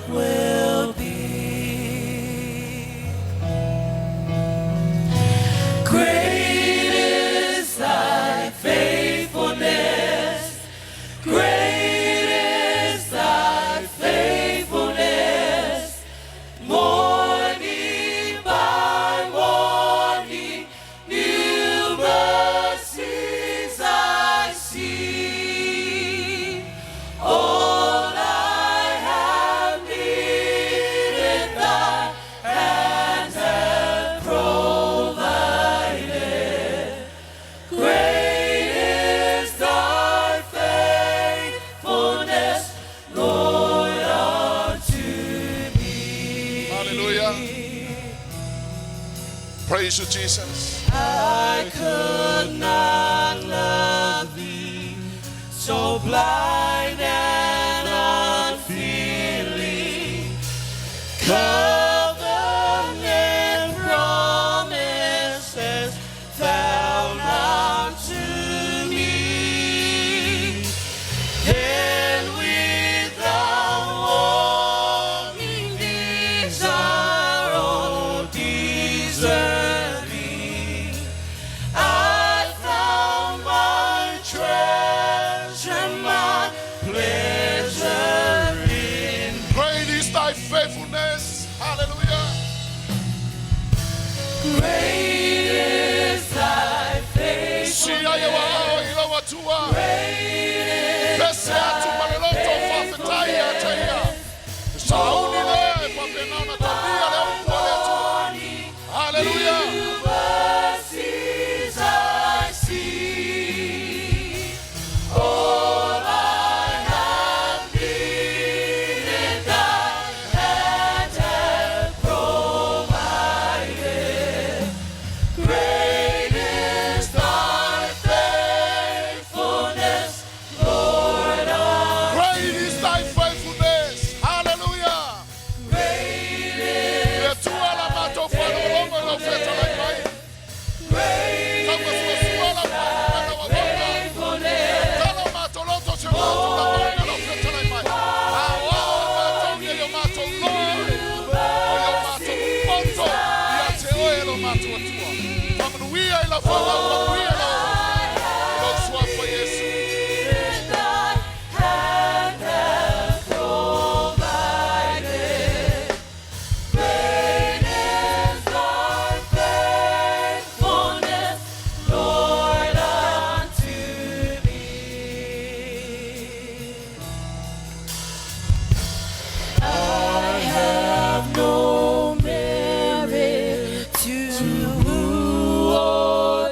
will be. Great is thy faithfulness. Great is thy faithfulness. Morning by morning, new mercies I see. All I have needed, thy hand hath provided. Great is thy faithfulness, Lord, unto me. Hallelujah. Praise you, Jesus. I could not love thee, so blind and unfeeling. Covenant promises found unto me. Then without warning, desire all deserving, I found my treasure, my pleasure in. Great is thy faithfulness. Hallelujah. Great is thy Sia ya wa faithfulness. o ila wa tua. Great is Pese atu maleloto whawhetai a teia. Sauni le, whapena na tabia le utua le tua. Hallelujah. mercies I see. All I have needed, thy hand hath provided. Great is thy faithfulness, Lord, Great is thy faithfulness. Hallelujah. great is Le tua la mato whanolongo lo feta lai mai. great Kama sua sua la whanolongo wa wanga. faithfulness. Tala mato loto se mato la wanga lo feta lai mai. Awa mato ni yo mato loi. O yo mato ponto. Ia te oe lo mato atua. Wamanuia ila whanga wamanuia la. Lo sua pa Iesu. Thy hand hath provided. Great is thy faithfulness, Lord, unto me. I have no merit to or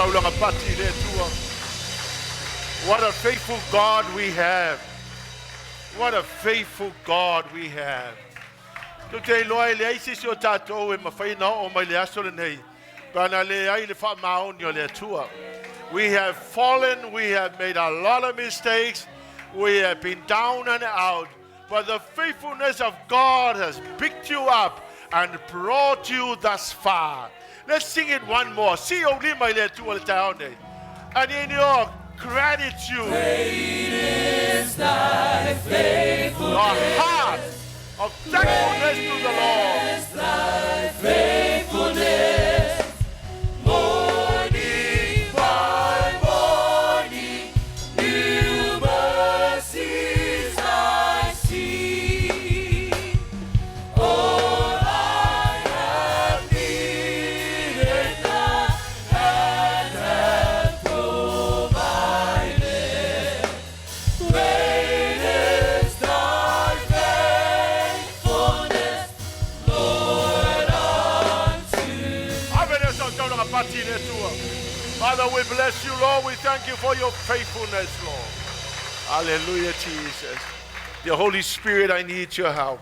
taulanga pati le tua. What a faithful God we have. What a faithful God we have. Tu te loa le aisi si o tātou e mawhaina o mai le aso le nei. Pana le ai le wha maoni o le tua. We have fallen, we have made a lot of mistakes, we have been down and out, but the faithfulness of God has picked you up and brought you thus far. Let's sing it one more. Si o li mai le tua le taone. And in your gratitude, Great is thy faithfulness. your heart of thankfulness to the Lord. Great is thy faithfulness. Morning by morning, new mercies I see. All I have needed, thy hand hath provided. Great is thy faithfulness, Lord, unto Father, we bless you, Lord. We thank you for your faithfulness, Lord. Hallelujah, Jesus. The Holy Spirit, I need your help.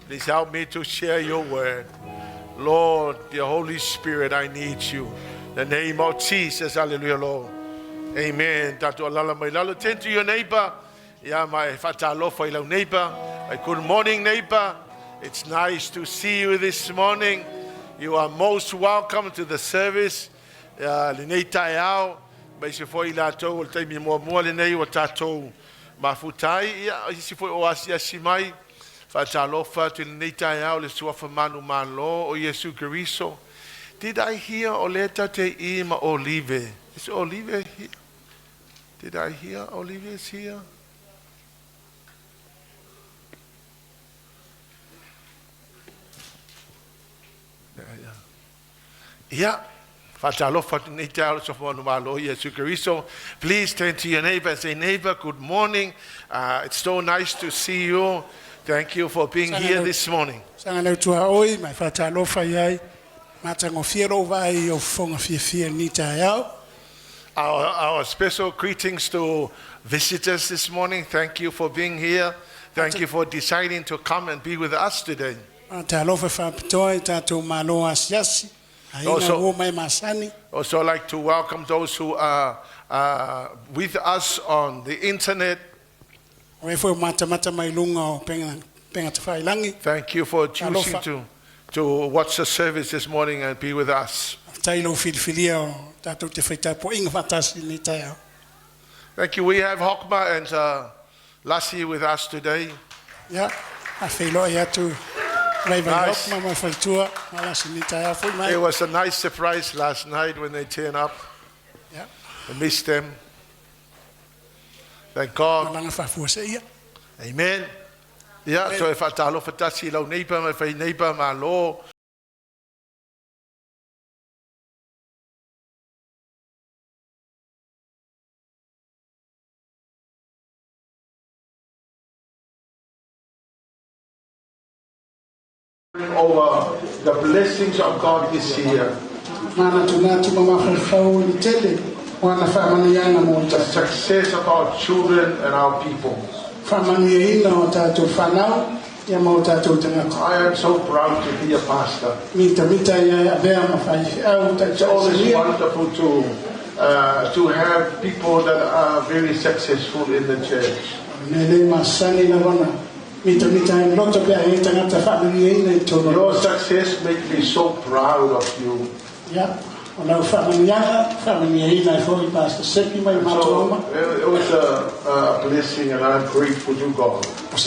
Please help me to share your word. Lord, the Holy Spirit, I need you. In the name of Jesus, hallelujah, Lord. Amen. Tatu alala mai lalo. Turn to your neighbor. Yeah, my fatalofa ilau neighbor. My good morning, neighbor. It's nice to see you this morning. You are most welcome to the service. Lenei tae au. Mai se foi la tau o taimi mua lenei o tatou mafutai. Ia isi foi o asia simai. Fatalofa to lenei tae au le suafa manu malo o Iesu Keriso. Did I hear Oleta te ima Olive? Is Olive here? Did I hear Olive is here? Yeah. Please turn to your neighbor and say, neighbor, good morning. It's so nice to see you. Thank you for being here this morning. Our special greetings to visitors this morning. Thank you for being here. Thank you for deciding to come and be with us today. Also like to welcome those who are with us on the internet. Thank you for choosing to watch the service this morning and be with us. Thank you. We have Hokma and Lassie with us today. Nice. It was a nice surprise last night when they turned up. I missed them. Thank God. Amen. Yeah, so if I tell of a neighbor, my neighbor, my law. Over the blessings of God this year. The success of our children and our people. I am so proud to be a pastor. It's always wonderful to have people that are very successful in the church. Your success makes me so proud of you. So it was a blessing, and I'm grateful to God. Thank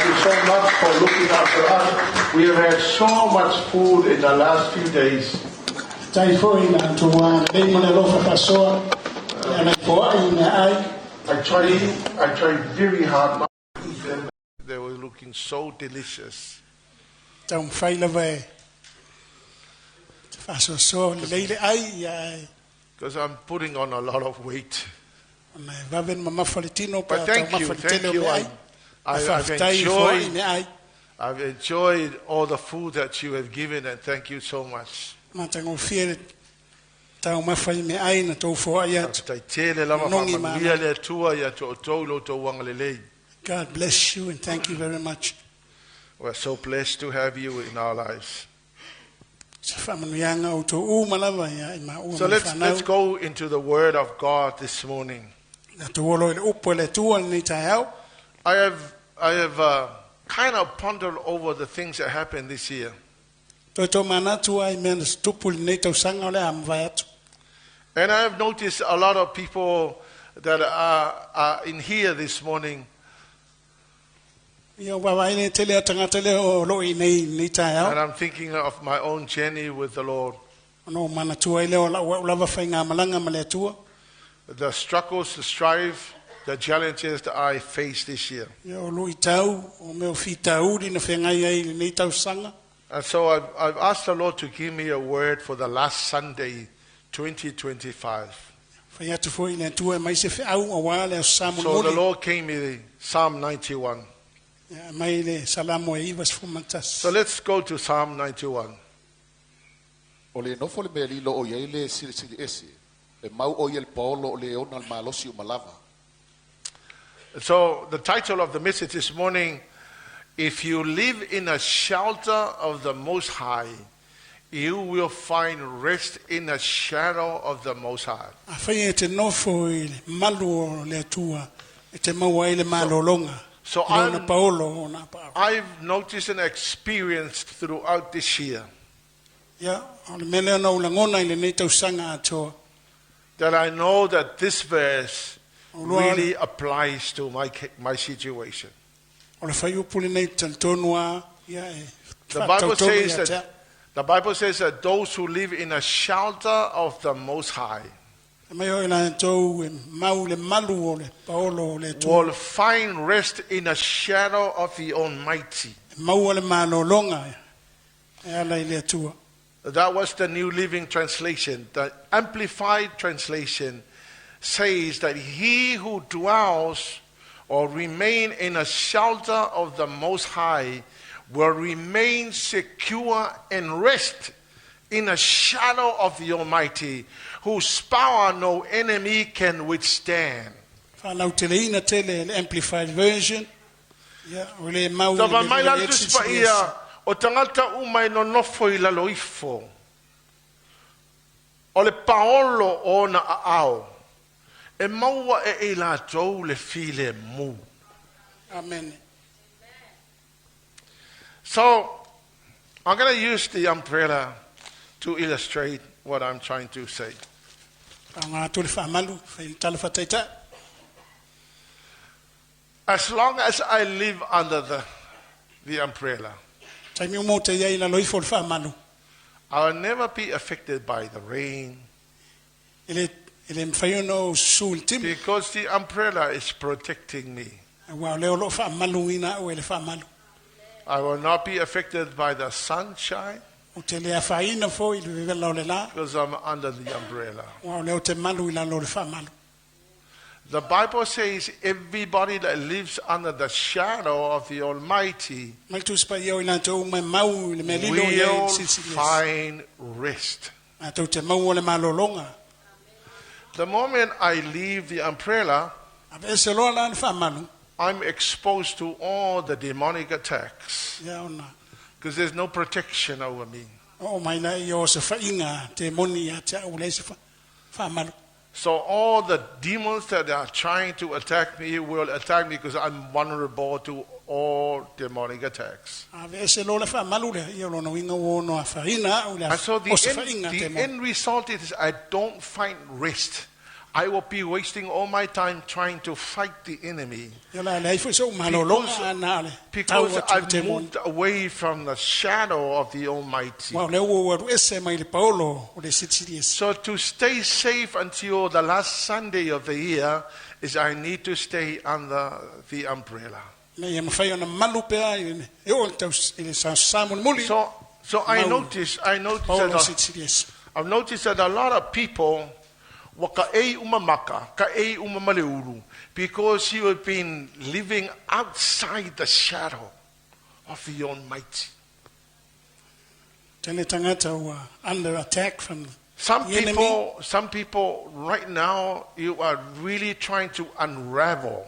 you so much for looking after us. We have had so much food in the last few days. I tried very hard. They were looking so delicious. Because I'm putting on a lot of weight. But thank you. I've I've enjoyed all the food that you have given, and thank you so much. Matango fiere tau mawhai me aina tau fōa iat. Taitele lava Nongi Masuisuialemalietoa ia tōtolo tō wangalelei. God bless you and thank you very much. We're so blessed to have you in our lives. So let's go into the Word of God this morning. I have kind of pondered over the things that happened this year. And I have noticed a lot of people that are in here this morning. And I'm thinking of my own journey with the Lord. The struggles, the strife, the challenges that I faced this year. And so I've asked the Lord to give me a word for the last Sunday, 2025. So the Lord gave me Psalm 91. So let's go to Psalm 91. So the title of the message this morning, if you live in a shelter of the Most High, you will find rest in the shadow of the Most High. So I've noticed and experienced throughout this year that I know that this verse really applies to my situation. The Bible says that those who live in a shelter of the Most High will find rest in the shadow of the Almighty. That was the New Living Translation. The Amplified Translation says that he who dwells or remain in a shelter of the Most High will remain secure and rest in a shadow of the Almighty, whose power no enemy can withstand. The Amplified Version. O tangata umai no nofo I laloifo. O le paolo o na aao. E maua e la tou le file mu. Amen. So, I'm going to use the umbrella to illustrate what I'm trying to say. As long as I live under the umbrella, I will never be affected by the rain, because the umbrella is protecting me. I will not be affected by the sunshine, because I'm under the umbrella. The Bible says everybody that lives under the shadow of the Almighty will find rest. The moment I leave the umbrella, I'm exposed to all the demonic attacks, because there's no protection over me. So all the demons that are trying to attack me will attack me, because I'm vulnerable to all demonic attacks. And so the end result is I don't find rest. I will be wasting all my time trying to fight the enemy, because I've moved away from the shadow of the Almighty. So to stay safe until the last Sunday of the year is I need to stay under the umbrella. So I've noticed that a lot of people, because you have been living outside the shadow of the Almighty. Tele tangata ua under attack from Some the enemy. people right now, you are really trying to unravel.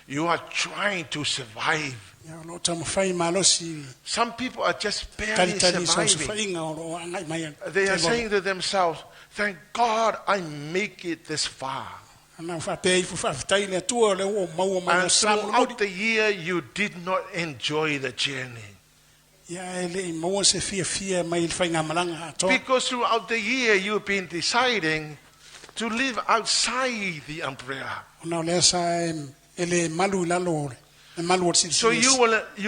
You are trying to survive. Ia lo tama fai malosi. Some people are just barely Tali so surviving. fainga o angai mai. They are saying to themselves, thank God I make it this far. Ana fa pei fu fa tai le tua le o mau mai And samu. throughout the year, you did not enjoy the journey. Ia ele mau se fia mai le fainga malanga to. Because throughout the year, you've been deciding to live outside the umbrella. Ona le sa ele malu lalo. So you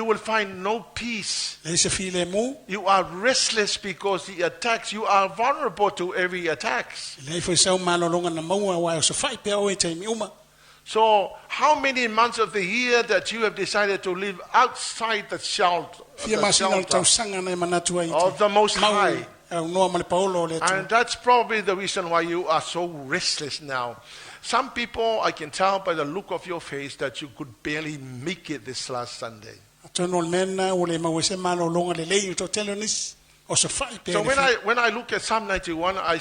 will find no peace. Le se file mu. You are restless because the attacks, you are vulnerable to every attacks. Le foi sau malolonga na mau wa so fai pe o te miuma. So how many months of the year that you have decided to live outside the shelter Fia masina tau sanga na manatu ai. of the Most High? No male Paulo le. And that's probably the reason why you are so restless now. Some people, I can tell by the look of your face that you could barely make it this last Sunday. So when I look at Psalm 91, I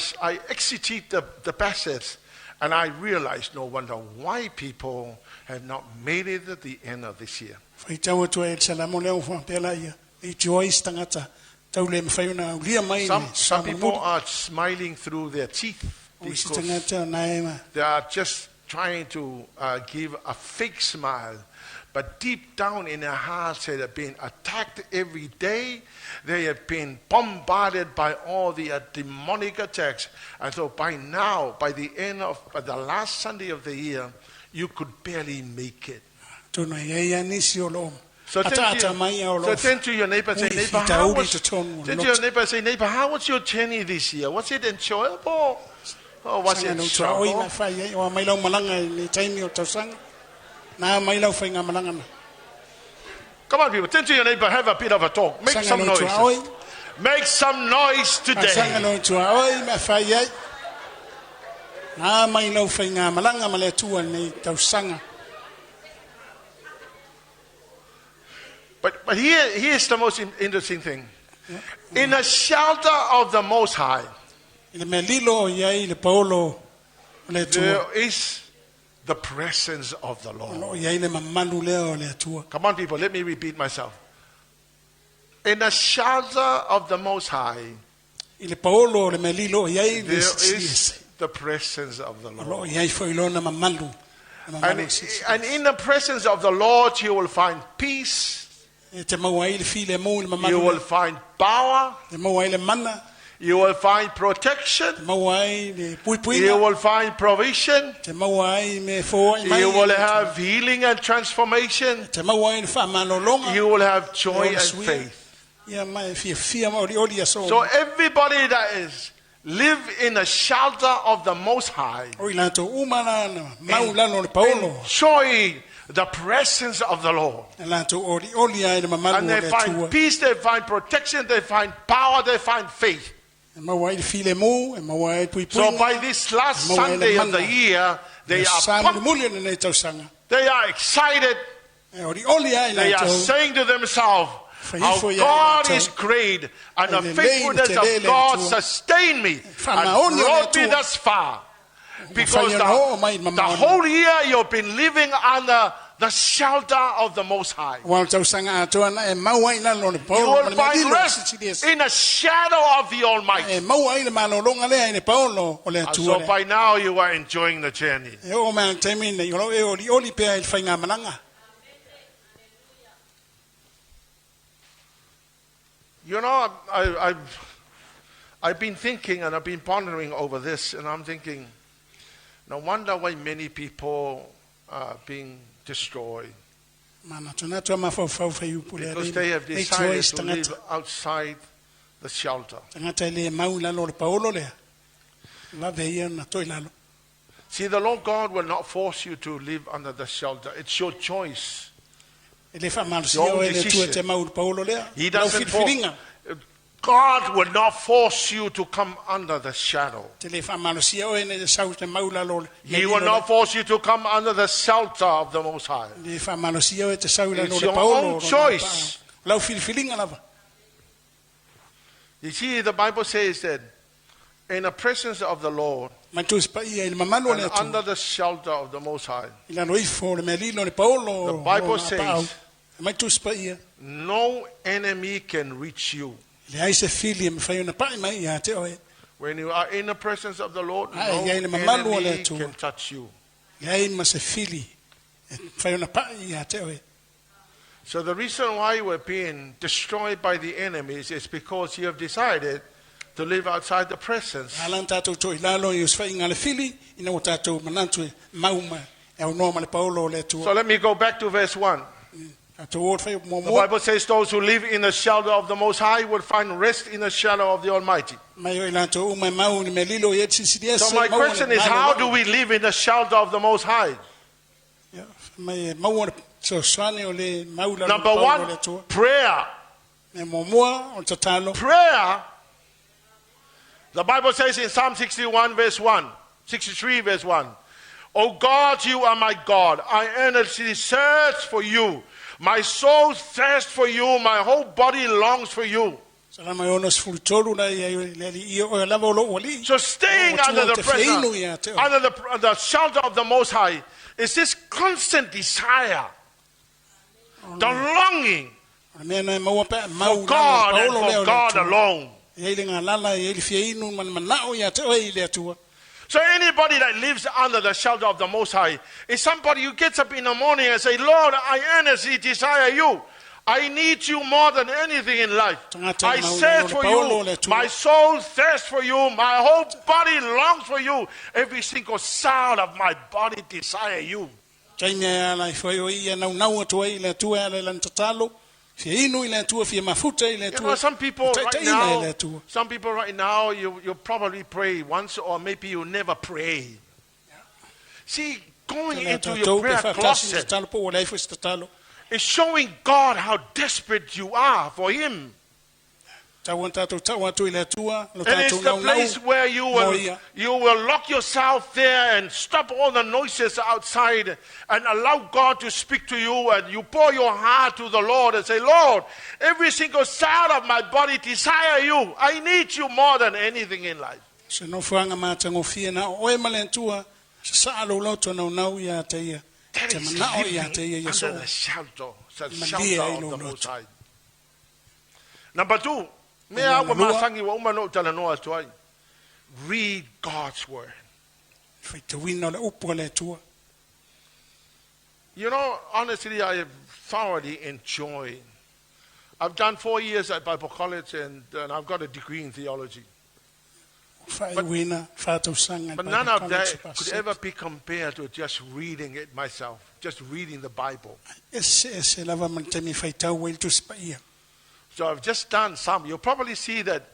exegete the passage and I realize no wonder why people have not made it at the end of this year. Some people are smiling through their teeth. Because they are just trying to give a fake smile. But deep down in their hearts, they have been attacked every day. They have been bombarded by all the demonic attacks. And so by now, by the end of the last Sunday of the year, you could barely make it. So turn to your neighbor and say, neighbor, how was your journey this year? Was it enjoyable? Oh, was it struggle? Come on, people. Turn to your neighbor. Have a bit of a talk. Make some noise. Make some noise today. But here's the most interesting thing. In the shelter of the Most High, there is the presence of the Lord. Come on, people, let me repeat myself. In the shelter of the Most High, there is the presence of the Lord. And in the presence of the Lord, you will find peace. You will find power. You will find protection. You will find provision. You will have healing and transformation. You will have joy and faith. So everybody that is live in the shelter of the Most High, enjoy the presence of the Lord. And they find peace, they find protection, they find power, they find faith. So by this last Sunday of the year, they are pumped. They are excited. They are saying to themselves, how God is great and the faithfulness of God sustained me and brought me thus far. Because the whole year you've been living under the shelter of the Most High. You will find rest in the shadow of the Almighty. And so by now you are enjoying the journey. You know, I've been thinking and I've been pondering over this, and I'm thinking, no wonder why many people are being destroyed. Because they have decided to live outside the shelter. See, the Lord God will not force you to live under the shelter. It's your choice. Your own decision. He doesn't force. God will not force you to come under the shadow. He will not force you to come under the shelter of the Most High. It's your own choice. lau filifilinga lava. You see, the Bible says that in the presence of the Lord Mai tu spa ia il mamalo and le tu. under the shelter of the Most High, Ila no ifo le melilo le Paulo. the Bible says, mai tu spa ia. no enemy can reach you. Le ai se fili me fai una pai mai ia te oe. When you are in the presence of the Lord, no Ai, ia le mamalo le enemy tu. can touch you. Le ai ma se fili. Fai una pai ia te oe. So the reason why we're being destroyed by the enemies is because you have decided to live outside the presence. Alan tatou to ilalo i usfai ngale fili ina o tatou manantu mauma e o noma le Paulo le tu. So let me go back to verse 1. Tatou o fai mo The mo. Bible says those who live in the shelter of the Most High will find rest in the shadow of the Almighty. Mai o ilato uma mau ni melilo ye tsisidia. So my question is, how do we live in the shelter of the Most High? Mai mau so swani o le mau la. Number one, prayer. Me mo mo o tatalo. Prayer. The Bible says in Psalm 61 verse 1, 63 verse 1, O God, you are my God. I earnestly search for you. My soul thirsts for you. My whole body longs for you. So staying under the presence, under the shelter of the Most High, is this constant desire, the longing for God and for God alone. So anybody that lives under the shelter of the Most High is somebody who gets up in the morning and say, Lord, I earnestly desire you. I need you more than anything in life. I search for you. My soul thirsts for you. My whole body longs for you. Every single cell of my body desire you. You know, some people right now, you probably pray once or maybe you never pray. See, going into your prayer closet is showing God how desperate you are for Him. And it's the place where you will lock yourself there and stop all the noises outside and allow God to speak to you, and you pour your heart to the Lord and say, Lord, every single cell of my body desire you. I need you more than anything in life. That is living under the shelter of the Most High. Number two, read God's word. You know, honestly, I have thoroughly enjoyed. I've done 4 years at Bible college and I've got a degree in theology. But none of that could ever be compared to just reading it myself, just reading the Bible. So I've just done some. You'll probably see that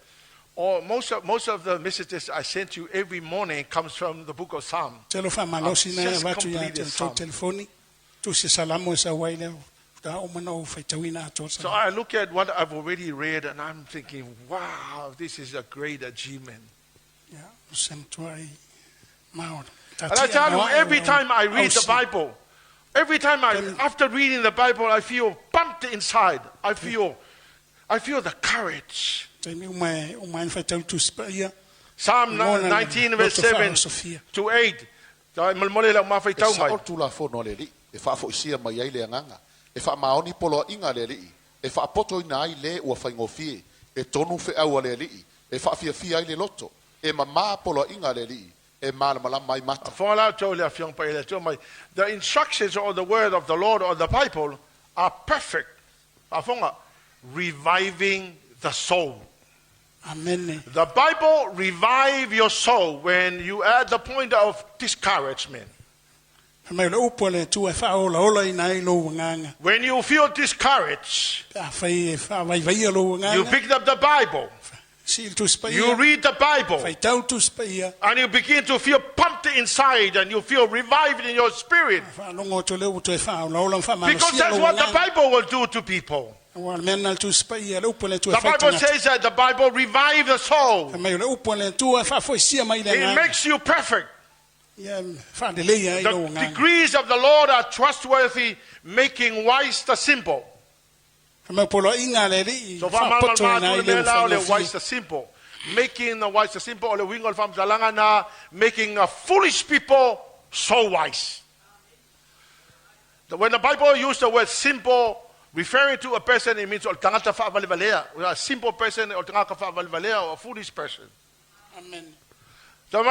most of the messages I sent you every morning comes from the book of Psalms. I've just completed Psalms. So I look at what I've already read and I'm thinking, wow, this is a great achievement. And I tell you, every time I read the Bible, after reading the Bible, I feel pumped inside. I feel the courage. Psalm 19 verse 7 to 8. The instructions or the word of the Lord or the Bible are perfect. Reviving the soul. Amen. The Bible revives your soul when you are at the point of discouragement. When you feel discouraged, you pick up the Bible. You read the Bible and you begin to feel pumped inside and you feel revived in your spirit. Because that's what the Bible will do to people. The Bible says that the Bible revives the soul. It makes you perfect. The degrees of the Lord are trustworthy, making wise the simple. Kama polo inga le ri. So fa mal le mela o le wise the simple. Making the wise the simple o le wingo fam salanga na making a foolish people so wise. When the Bible uses the word simple, referring to a person, it means a simple person or a foolish person. Amen. So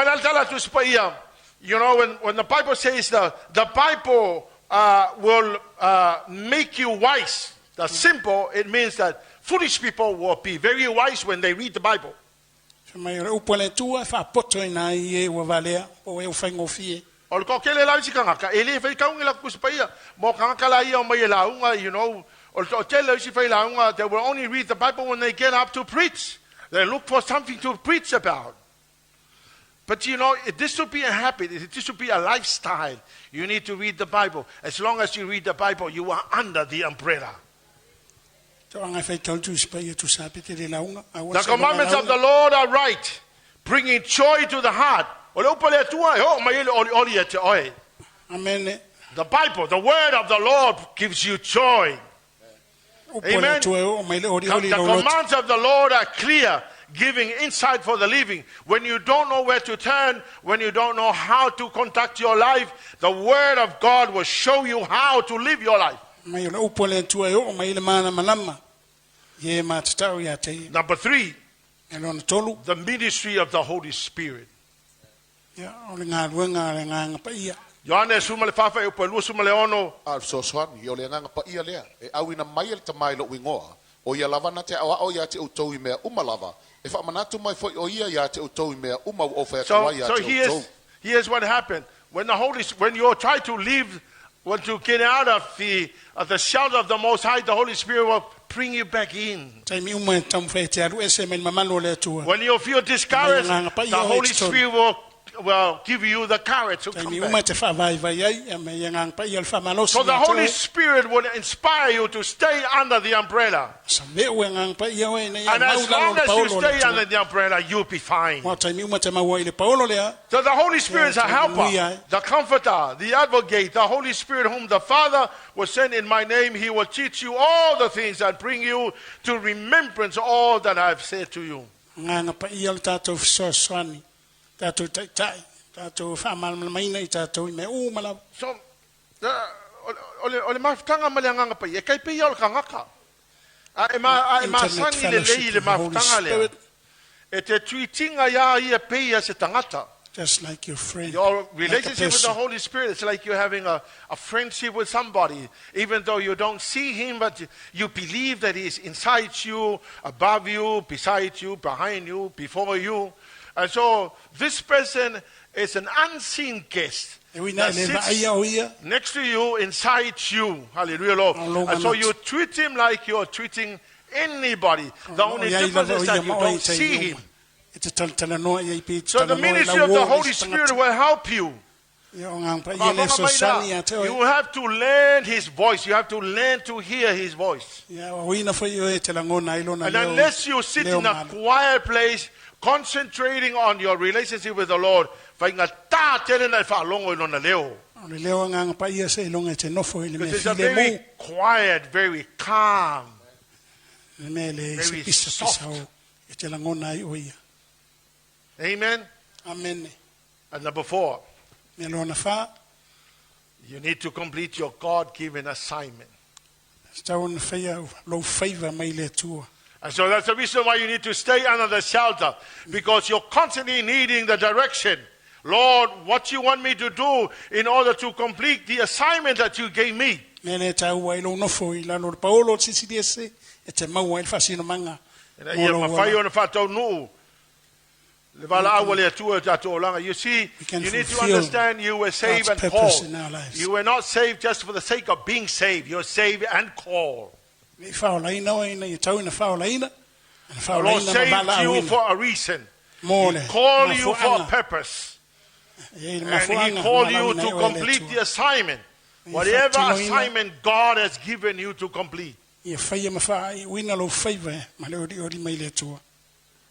you know, when the Bible says the Bible will make you wise, the simple, it means that foolish people will be very wise when they read the Bible. You know, they will only read the Bible when they get up to preach. They look for something to preach about. But you know, this should be a habit. This should be a lifestyle. You need to read the Bible. As long as you read the Bible, you are under the umbrella. The commandments of the Lord are right, bringing joy to the heart. Amen. The Bible, the word of the Lord gives you joy. Amen. The commands of the Lord are clear, giving insight for the living. When you don't know where to turn, when you don't know how to conduct your life, the word of God will show you how to live your life. Number 3, the ministry of the Holy Spirit. Johannes sumale fafa e pelu sumale ono al soswan yo le nganga pa ia lea e awina mai le tamai lo wingoa o ia lava na te awa o ia te utou I mea umalava e fa manatu mai foi o ia te utou I mea uma o fa so ia te utou. Here's what happened when you try to leave, when to get out of the shelter of the Most High, the Holy Spirit will bring you back in. When you feel discouraged, the Holy Spirit will give you the courage to come back. So the Holy Spirit will inspire you to stay under the umbrella. And as long as you stay under the umbrella, you'll be fine. So the Holy Spirit is a helper, the comforter, the advocate, the Holy Spirit whom the Father will send in my name. He will teach you all the things and bring you to remembrance all that I have said to you. So ole mafutanga malanga pa ye kai pe yol kangaka a ma sangi le le mafutanga le e te tweetinga ya ia pe ya se tangata. Just like your friend. Your relationship with the Holy Spirit is like you're having a friendship with somebody. Even though you don't see him, but you believe that he is inside you, above you, beside you, behind you, before you. And so this person is an unseen guest that sits next to you, inside you. Hallelujah, Lord. And so you treat him like you're treating anybody. The only difference is that you don't see him. So the ministry of the Holy Spirit will help you. You have to learn his voice. You have to learn to hear his voice. And unless you sit in a quiet place, concentrating on your relationship with the Lord, because it's a very quiet, very calm, very soft. Amen. Amen. And number 4, you need to complete your God-given assignment. And so that's the reason why you need to stay under the shelter, because you're constantly needing the direction. Lord, what you want me to do in order to complete the assignment that you gave me. You see, you need to understand you were saved and called. You were not saved just for the sake of being saved. You're saved and called. The Lord saved you for a reason. He called you for a purpose. And He called you to complete the assignment. Whatever assignment God has given you to complete.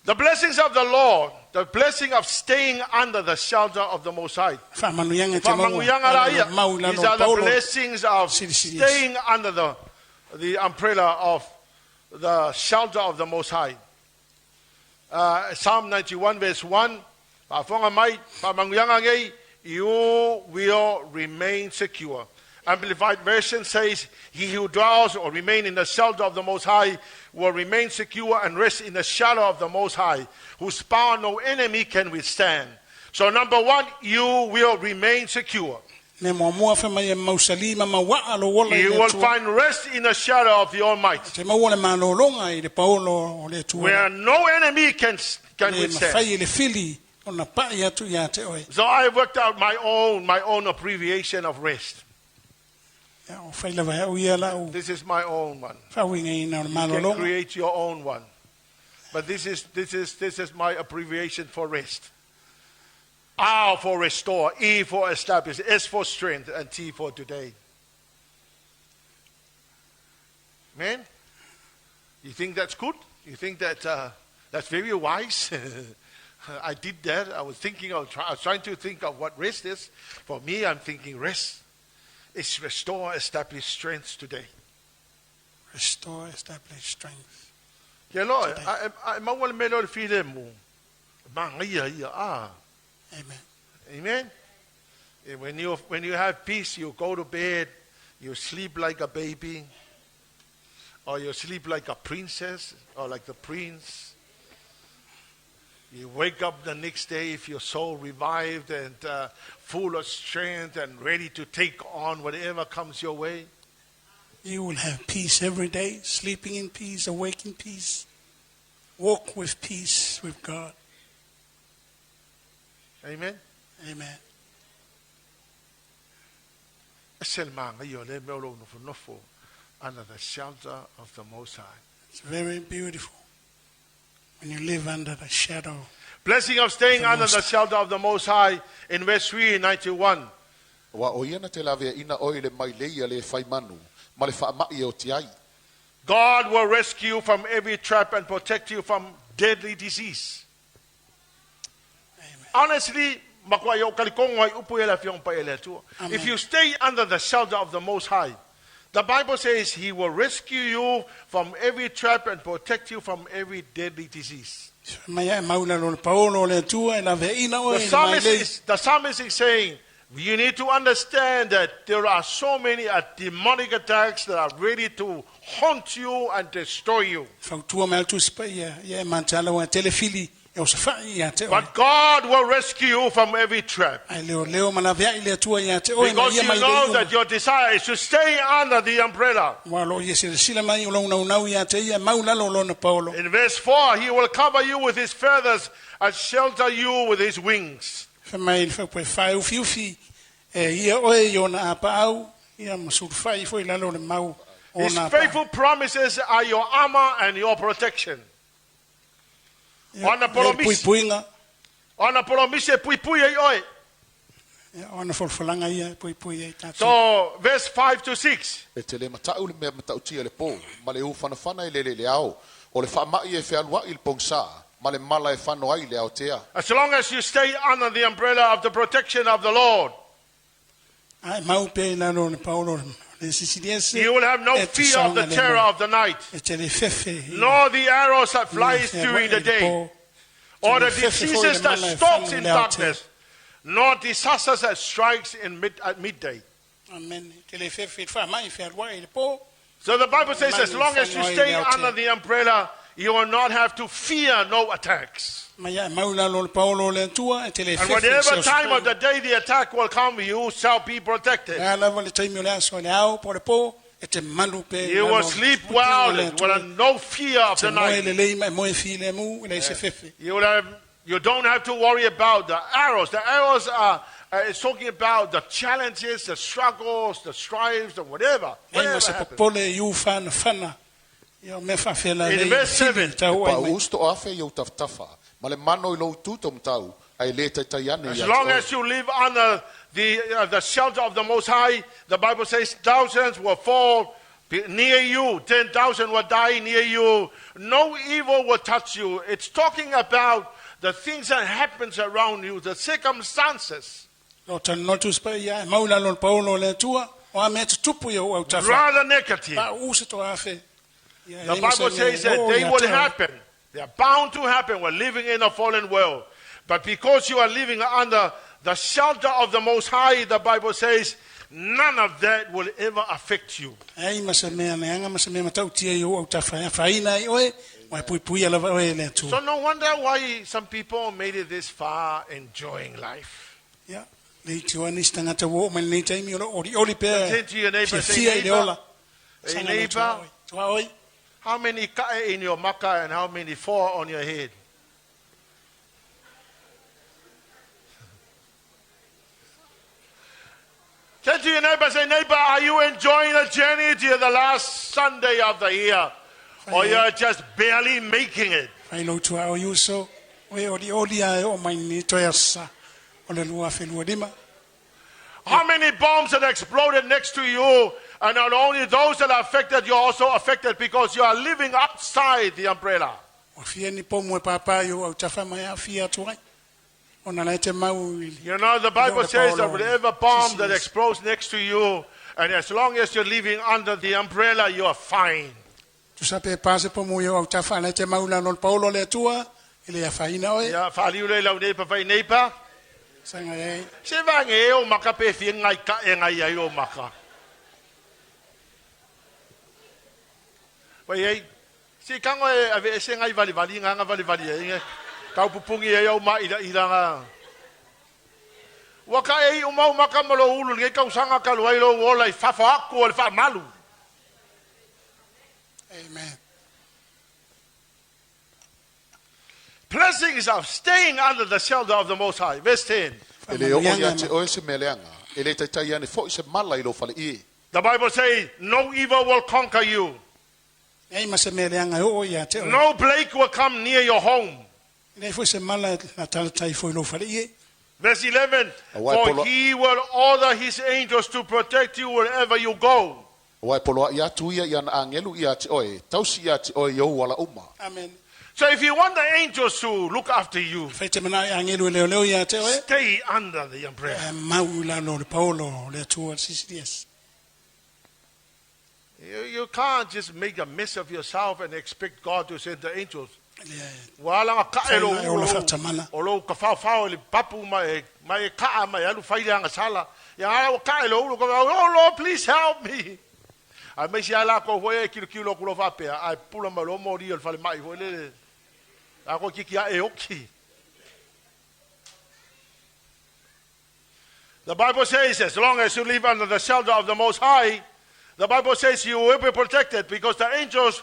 The blessings of the Lord, the blessing of staying under the shelter of the Most High. These are the blessings of staying under the umbrella of the shelter of the Most High. Psalm 91 verse 1, you will remain secure. Amplified Version says, he who dwells or remain in the shelter of the Most High will remain secure and rest in the shadow of the Most High, whose power no enemy can withstand. So number one, you will remain secure. You will find rest in the shadow of the Almighty, where no enemy can withstand. So I worked out my own abbreviation of rest. This is my own one. You can create your own one, but this is my abbreviation for rest. R for restore, E for establish, S for strength, and T for today. Man, you think that's good? You think that that's very wise? I did that. I was trying to think of what rest is. For me, I'm thinking rest is restore, establish strength today. Restore, establish strength. Yeah, Lord, I'm going to feel them. Amen. Amen. When you have peace, you go to bed, you sleep like a baby, or you sleep like a princess, or like the prince. You wake up the next day if you're so revived and full of strength and ready to take on whatever comes your way. You will have peace every day, sleeping in peace, awake in peace, walk with peace with God. Amen. Amen. Under the shelter of the Most High. It's very beautiful when you live under the shadow. Blessing of staying under the shelter of the Most High in verse 391. God will rescue you from every trap and protect you from deadly disease. Honestly, if you stay under the shelter of the Most High, the Bible says he will rescue you from every trap and protect you from every deadly disease. The psalmist is saying, you need to understand that there are so many demonic attacks that are ready to haunt you and destroy you. But God will rescue you from every trap. Because you know that your desire is to stay under the umbrella. In verse 4, he will cover you with his feathers and shelter you with his wings. His faithful promises are your armor and your protection. Ona promise pui oi. So verse 5 to 6. As long as you stay under the umbrella of the protection of the Lord, you will have no fear of the terror of the night, nor the arrows that flies during the day, or the diseases that stalks in darkness, nor disasters that strikes at midday. So the Bible says, as long as you stay under the umbrella, you will not have to fear no attacks. And whatever time of the day the attack will come, you shall be protected. You will sleep well with no fear of the night. You don't have to worry about the arrows. The arrows are it's talking about the challenges, the struggles, the strives, and whatever happens. In verse 7, as long as you live under the shelter of the Most High, the Bible says thousands will fall near you, 10,000 will die near you, no evil will touch you. It's talking about the things that happens around you, the circumstances. O me tupu yo au tafa. rather negative. Ba usi to afe. The Bible says that they will happen. They are bound to happen. We're living in a fallen world. But because you are living under the shelter of the Most High, the Bible says, none of that will ever affect you. Ai masamea meanga masamea matautia yo au tafa ya faina oe wa pui ala oe le tu. So no wonder why some people made it this far enjoying life. Ya. Le tuani stangata wo man le taimi oli pe. Turn to your neighbor, say, neighbor, hey, neighbor, Oi. how many kae in your maka and how many fall on your head? Turn to your neighbor, say, neighbor, are you enjoying the journey to the last Sunday of the year? Or you're just barely making it? Ai lo tu au yuso. Oe oli ai o mai ni toyasa. Ole lua fe lua dima. How many bombs that exploded next to you, and not only those that are affected, you're also affected because you are living outside the umbrella. O fia ni pomo e papa yo au tafa mai afia tuai. Ona la te mau ili. You know, the Bible says that whatever bomb that explodes next to you, and as long as you're living under the umbrella, you are fine. Tu sape pase pomo yo au tafa la te mau la non Paulo le tua. Ile ya faina oe. Ya Halleluiah lau nei pa vai nei pa. Sanga ei. Se va nge o maka pe fi ngai ka e ngai ai o maka. Vai ei. Si kango e ave se ngai vali nga vali e. Kau pupungi e au mai ila nga. Waka ei o mau maka malo ulu ngai kau sanga ka luai lo wola I fa aku o fa malu. Amen. Blessings of staying under the shelter of the Most High. Verse 10. The Bible says, no evil will conquer you. No plague will come near your home. Verse 11. For he will order his angels to protect you wherever you go. Amen. So if you want the angels to look after you, stay under the umbrella. You can't just make a mess of yourself and expect God to send the angels. Oh Lord, please help me. I may say I kilo I pull my lomo deal for my The Bible says, as long as you live under the shelter of the Most High, the Bible says you will be protected because the angels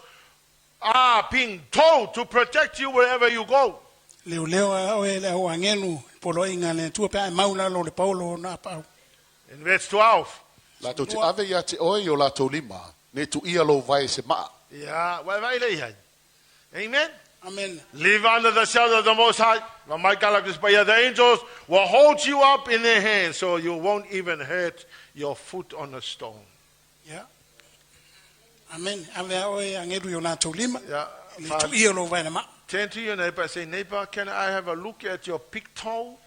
are being told to protect you wherever you go. In verse 12. Yeah, amen. Amen. Live under the shelter of the Most High. The angels will hold you up in their hands so you won't even hurt your foot on a stone. Yeah. Amen. Yeah. Turn to your neighbor and say, neighbor, can I have a look at your big toe?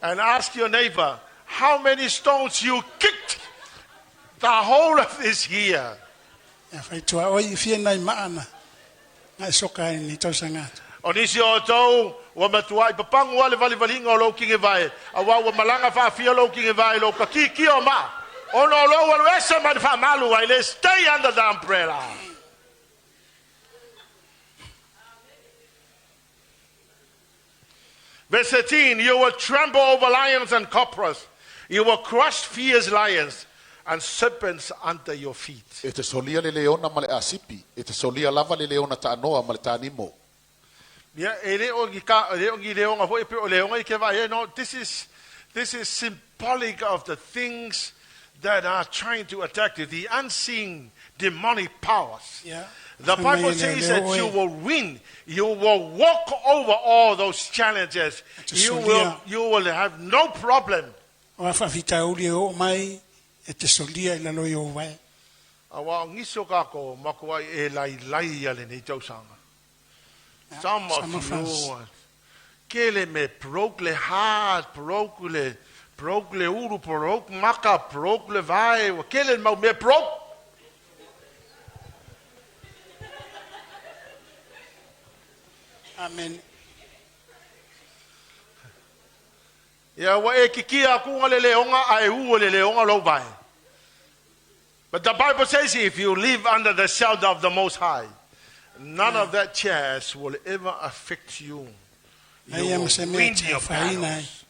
And ask your neighbor, how many stones you kicked the whole of this year? Onisi o tau wa matuai papang wa le vali valinga o lo kinge vai awa wa malanga fa fia lo kinge vai lo ka ki o ma ono lo wa wesa man fa malu ai le stay under the umbrella. Verse 13, you will trample over lions and cobras. You will crush fierce lions and serpents under your feet. Yeah, this is symbolic of the things that are trying to attack you, the unseen demonic powers. Yeah. The Bible says that you will win. You will walk over all those challenges. You will have no problem. Some of you kele me broke le heart, broke le uru, broke maka, broke le vai, wa kele mau me broke. Amen. Ya wa e kikia ku ngale leonga ai hu le leonga lo vai. But the Bible says if you live under the shelter of the Most High, none of that chairs will ever affect you. You will win your battles.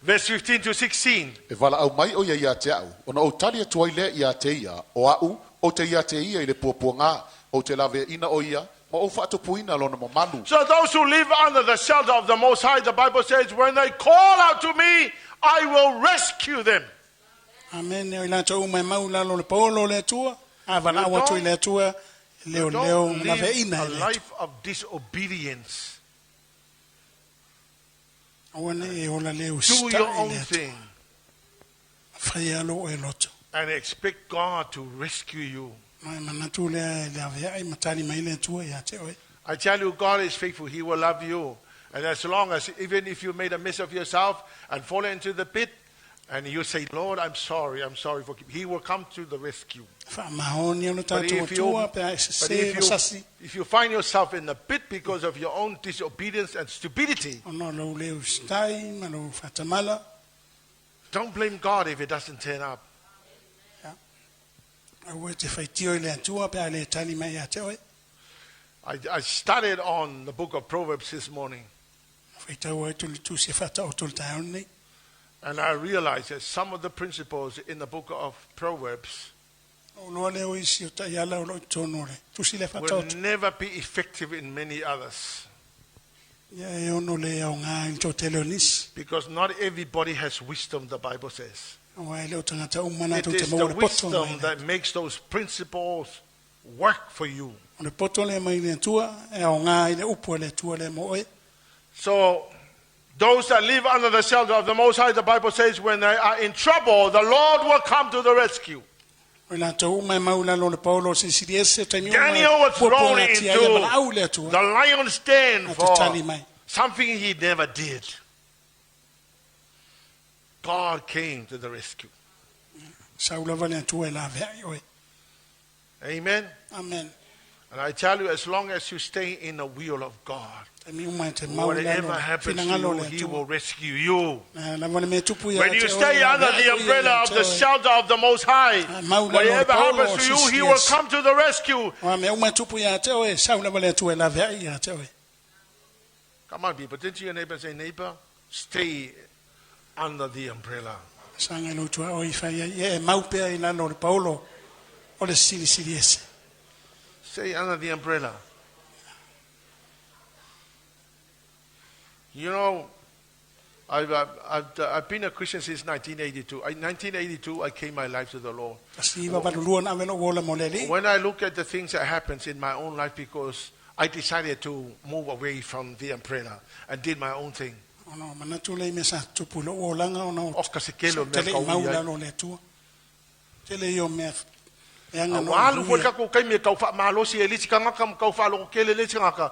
Verse 15 to 16. E wala au mai o ia te au. Ona o tali atua i le ia te ia. O au, o te ia te ia i le puapuanga. O te Lavea ina o ia. Ma o whaatopuina lona mo manu. So those who live under the shelter of the Most High, the Bible says, when they call out to me, I will rescue them. Amen. O ila tau mai mau la le Paulo le tua. A wana awa tu le tua. Leo Don't Lavea live ina a le life of disobedience. tua. E ola leo Do sta your own le tua. thing Whaialo e loto. and expect God to rescue you. Mai manatu le Lavea i matani mai le tua ia te oe. I tell you, God is faithful. He will love you. And as long as, even if you made a mess of yourself and fall into the pit, and you say, Lord, I'm sorry, forgive me, He will come to the rescue. But if you find yourself in the pit because of your own disobedience and stupidity, don't blame God if it doesn't turn up. I started on the book of Proverbs this morning. And I realized that some of the principles in the book of Proverbs will never be effective in many others. Because not everybody has wisdom, the Bible says. It is the wisdom that makes those principles work for you. So, those that live under the shelter of the Most High, the Bible says, when they are in trouble, the Lord will come to the rescue. Daniel was thrown into the lion's den for something he never did. God came to the rescue. Amen. Amen. And I tell you, as long as you stay in the will of God, whatever happens to you, He will rescue you. When you stay under the umbrella of the shelter of the Most High, whatever happens to you, He will come to the rescue. Come on, people. Didn't your neighbor say, neighbor, stay under the umbrella? Stay under the umbrella. You know, I've been a Christian since 1982. In 1982, I gave my life to the Lord. When I look at the things that happens in my own life, because I decided to move away from the umbrella and did my own thing. Walu fo ka ko kai me ka fa malosi elisi ka ngaka ka fa lo kele le ngaka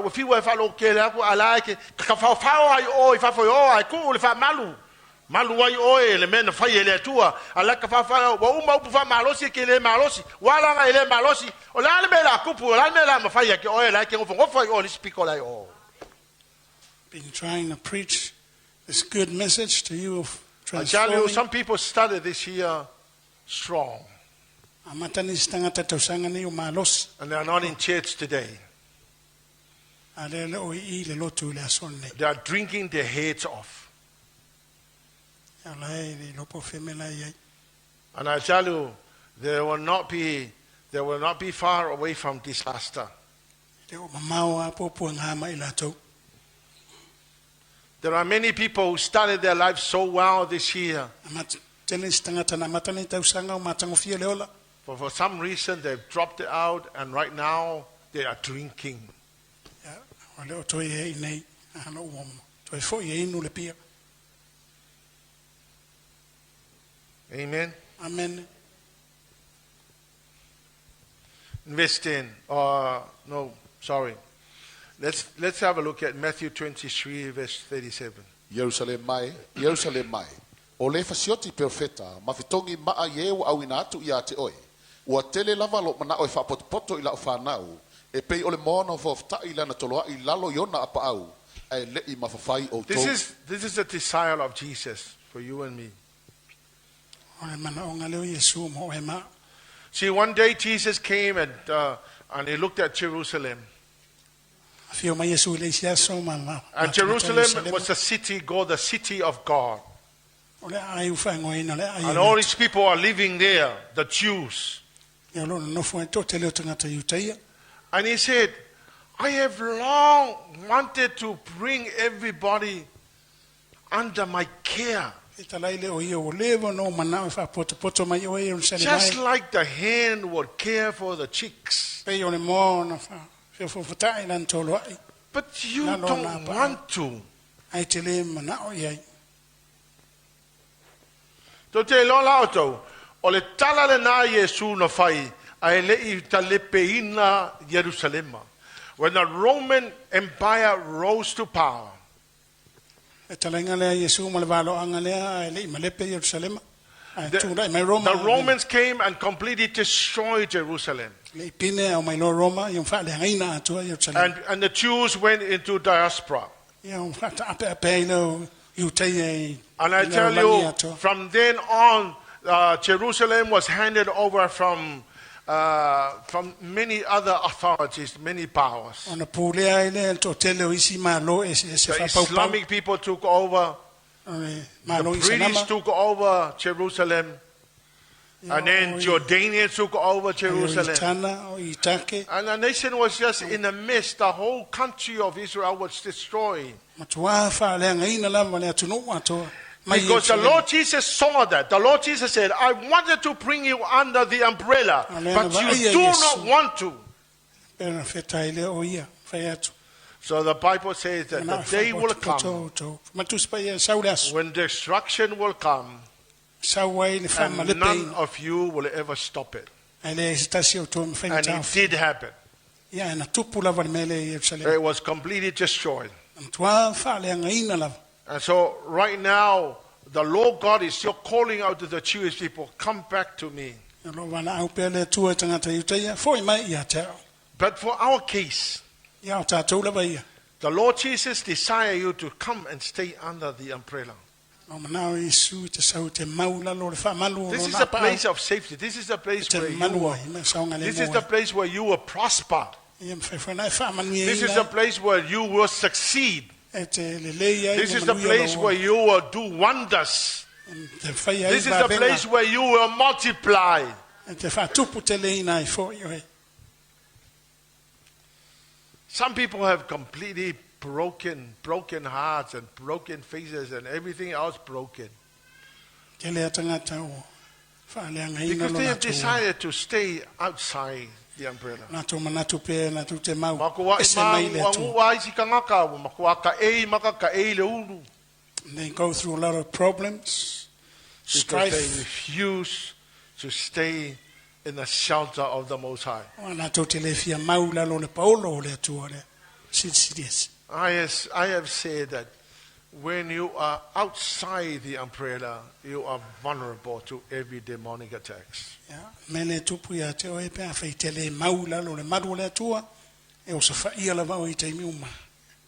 wa fi wa fa lo kele aku ala ke ka fa ai o fa fo o ai ku le fa malu ai o le men fa yele tua ala ka fa wa uma u fa malosi kele malosi wala nga ele malosi o la le mela ku pu la mela ma fa ya ke o la ke ngo fa o le speak o la o. Been trying to preach this good message to you of I tell you, some people started this year strong. And they are not in church today. They are drinking their heads off. And I tell you, they will not be far away from disaster. There are many people who started their lives so well this year. But for some reason, they've dropped it out, and right now, they are drinking. Amen. Amen. verse 10. No, sorry. Let's have a look at Matthew 23, verse 37. Jerusalem mai. O le fasioti perfeta, mafitongi maa yeu au inatu ia te oe. Ua tele lava lo mana oe whapotopoto ila o whanau. E pei ole moana o whafta ila na toloa I lalo yona apa au. Ai le I mafafai o tau. This is the desire of Jesus for you and me. See, one day Jesus came and he looked at Jerusalem. And Jerusalem was a city called the city of God. And all these people are living there, the Jews. And he said, I have long wanted to bring everybody under my care. Just like the hen would care for the chicks. But you don't want to. To te lola auto, o le tala le na Iesu na fai, ai le I talepeina Jerusalem. When the Roman Empire rose to power, the Romans came and completely destroyed Jerusalem. And the Jews went into diaspora. And I tell you, from then on, Jerusalem was handed over from many other authorities, many powers. The Islamic people took over. The British took over Jerusalem. And then Jordanians took over Jerusalem. And the nation was just in a mess. The whole country of Israel was destroyed. Because the Lord Jesus saw that. The Lord Jesus said, I wanted to bring you under the umbrella, but you do not want to. So the Bible says that the day will come when destruction will come, and none of you will ever stop it. And it did happen. It was completely destroyed. And so right now, the Lord God is still calling out to the Jewish people, come back to me. But for our case, the Lord Jesus desires you to come and stay under the umbrella. This is a place of safety. This is a place where you will prosper. This is a place where you will succeed. This is the place where you will do wonders. This is the place where you will multiply. Some people have completely broken hearts and broken faces and everything else broken. Because they have decided to stay outside the umbrella. They go through a lot of problems, strife. Because they refuse to stay in the shelter of the Most High. I have said that when you are outside the umbrella, you are vulnerable to every demonic attacks.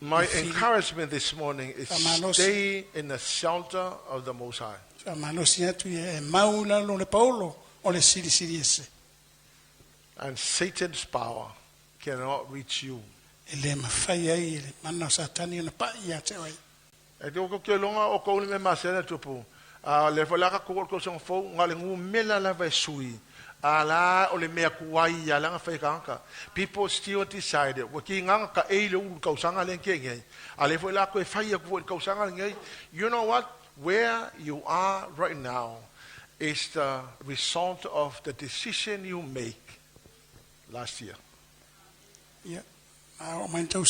My encouragement this morning is stay in the shelter of the Most High. And Satan's power cannot reach you. People still decided you know what? Where you are right now is the result of the decision you make last year. Yeah. Turn to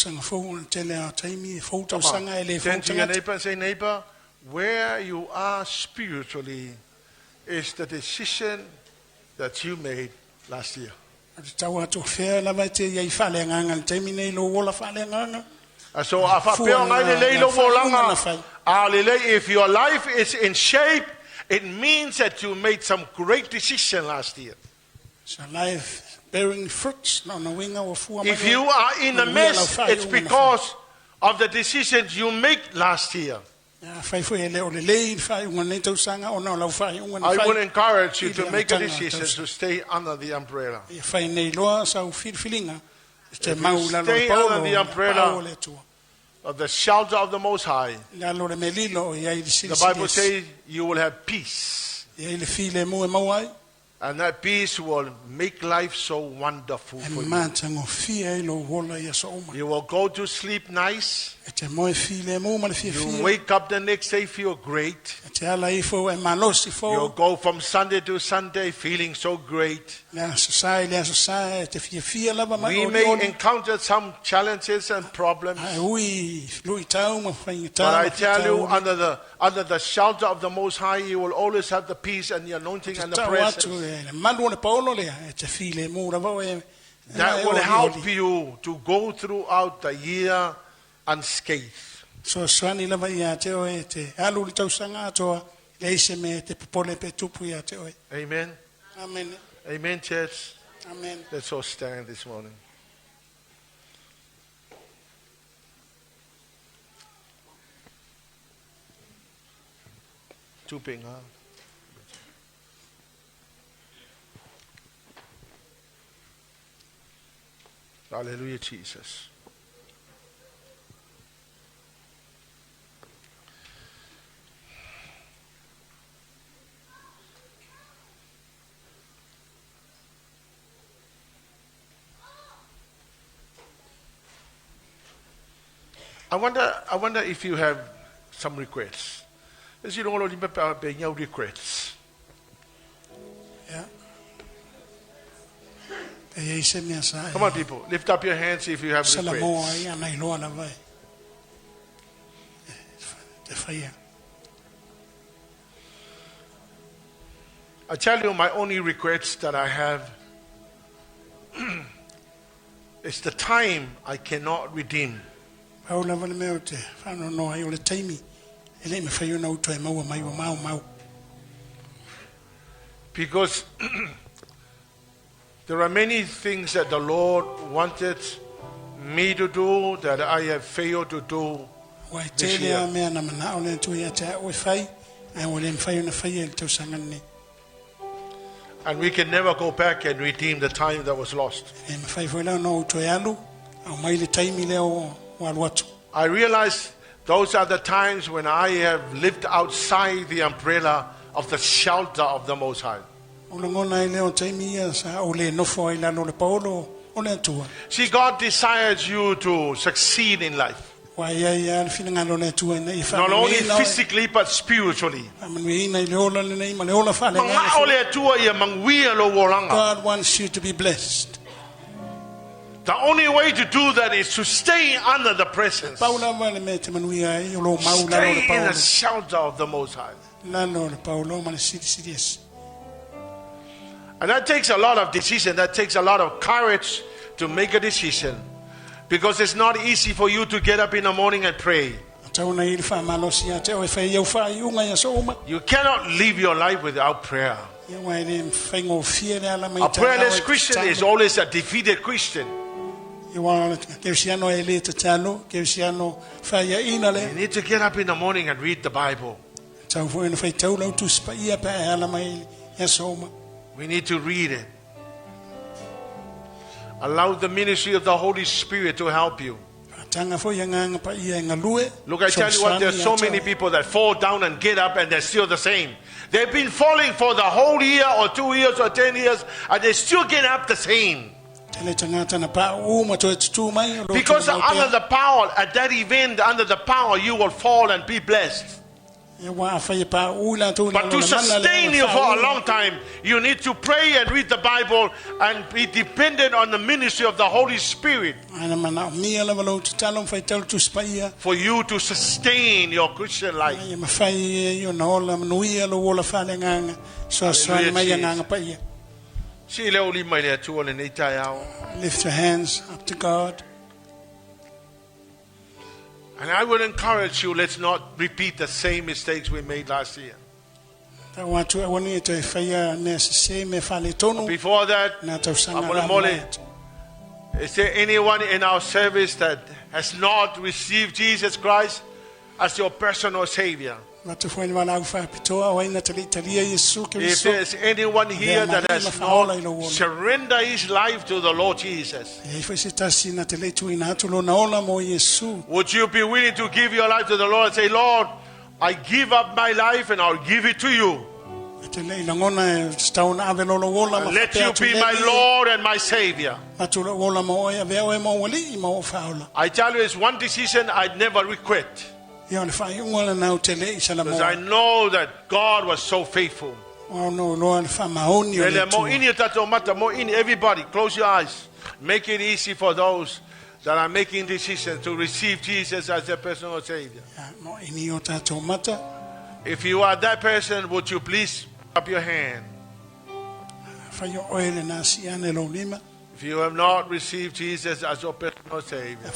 your neighbor and say, neighbor, where you are spiritually is the decision that you made last year. Tau atu fea lava te iai whale nganga, te mine lo wola whale nganga. So if your life is in shape, it means that you made some great decision last year. So life bearing fruits, no na winga o fua. If you are in a mess, it's because of the decisions you made last year. I would encourage you to make a decision to stay under the umbrella. If you stay under the umbrella of the shelter of the Most High, the Bible says you will have peace. And that peace will make life so wonderful for you. You will go to sleep nice. You wake up the next day, feel great. You'll go from Sunday to Sunday feeling so great. We may encounter some challenges and problems. But I tell you, under the shelter of the Most High, you will always have the peace and the anointing and the presence. That will help you to go throughout the year unscathed. Amen. Amen. Amen, church. Amen. Let's all stand this morning. Tuping, huh? Hallelujah, Jesus. I wonder if you have some regrets. As you don't know, regrets. Yeah. Come on, people, lift up your hands if you have regrets. I tell you, my only regrets that I have is the time I cannot redeem. Because there are many things that the Lord wanted me to do that I have failed to do this year. And we can never go back and redeem the time that was lost. I realize those are the times when I have lived outside the umbrella of the shelter of the Most High. See, God desires you to succeed in life. Not only physically but spiritually. God wants you to be blessed. The only way to do that is to stay under the presence. Stay in the shelter of the Most High. And that takes a lot of decision. That takes a lot of courage to make a decision. Because it's not easy for you to get up in the morning and pray. You cannot live your life without prayer. A prayerless Christian is always a defeated Christian. You need to get up in the morning and read the Bible. We need to read it. Allow the ministry of the Holy Spirit to help you. Look, I tell you what, there's so many people that fall down and get up and they're still the same. They've been falling for the whole year or 2 years or 10 years and they still get up the same. Because under the power, at that event, under the power, you will fall and be blessed. But to sustain you for a long time, you need to pray and read the Bible and be dependent on the ministry of the Holy Spirit for you to sustain your Christian life. Si leo lima ile atua le nei tai ao. Lift your hands up to God. And I will encourage you, let's not repeat the same mistakes we made last year. Before that, is there anyone in our service that has not received Jesus Christ as your personal Savior? If there's anyone here that has not surrendered his life to the Lord Jesus, would you be willing to give your life to the Lord and say, Lord, I give up my life and I'll give it to you. Let you be my Lord and my Savior. I tell you, it's one decision I'd never regret. Because I know that God was so faithful. Everybody, close your eyes. Make it easy for those that are making decisions to receive Jesus as their personal Savior. If you are that person, would you please put up your hand? If you have not received Jesus as your personal Savior.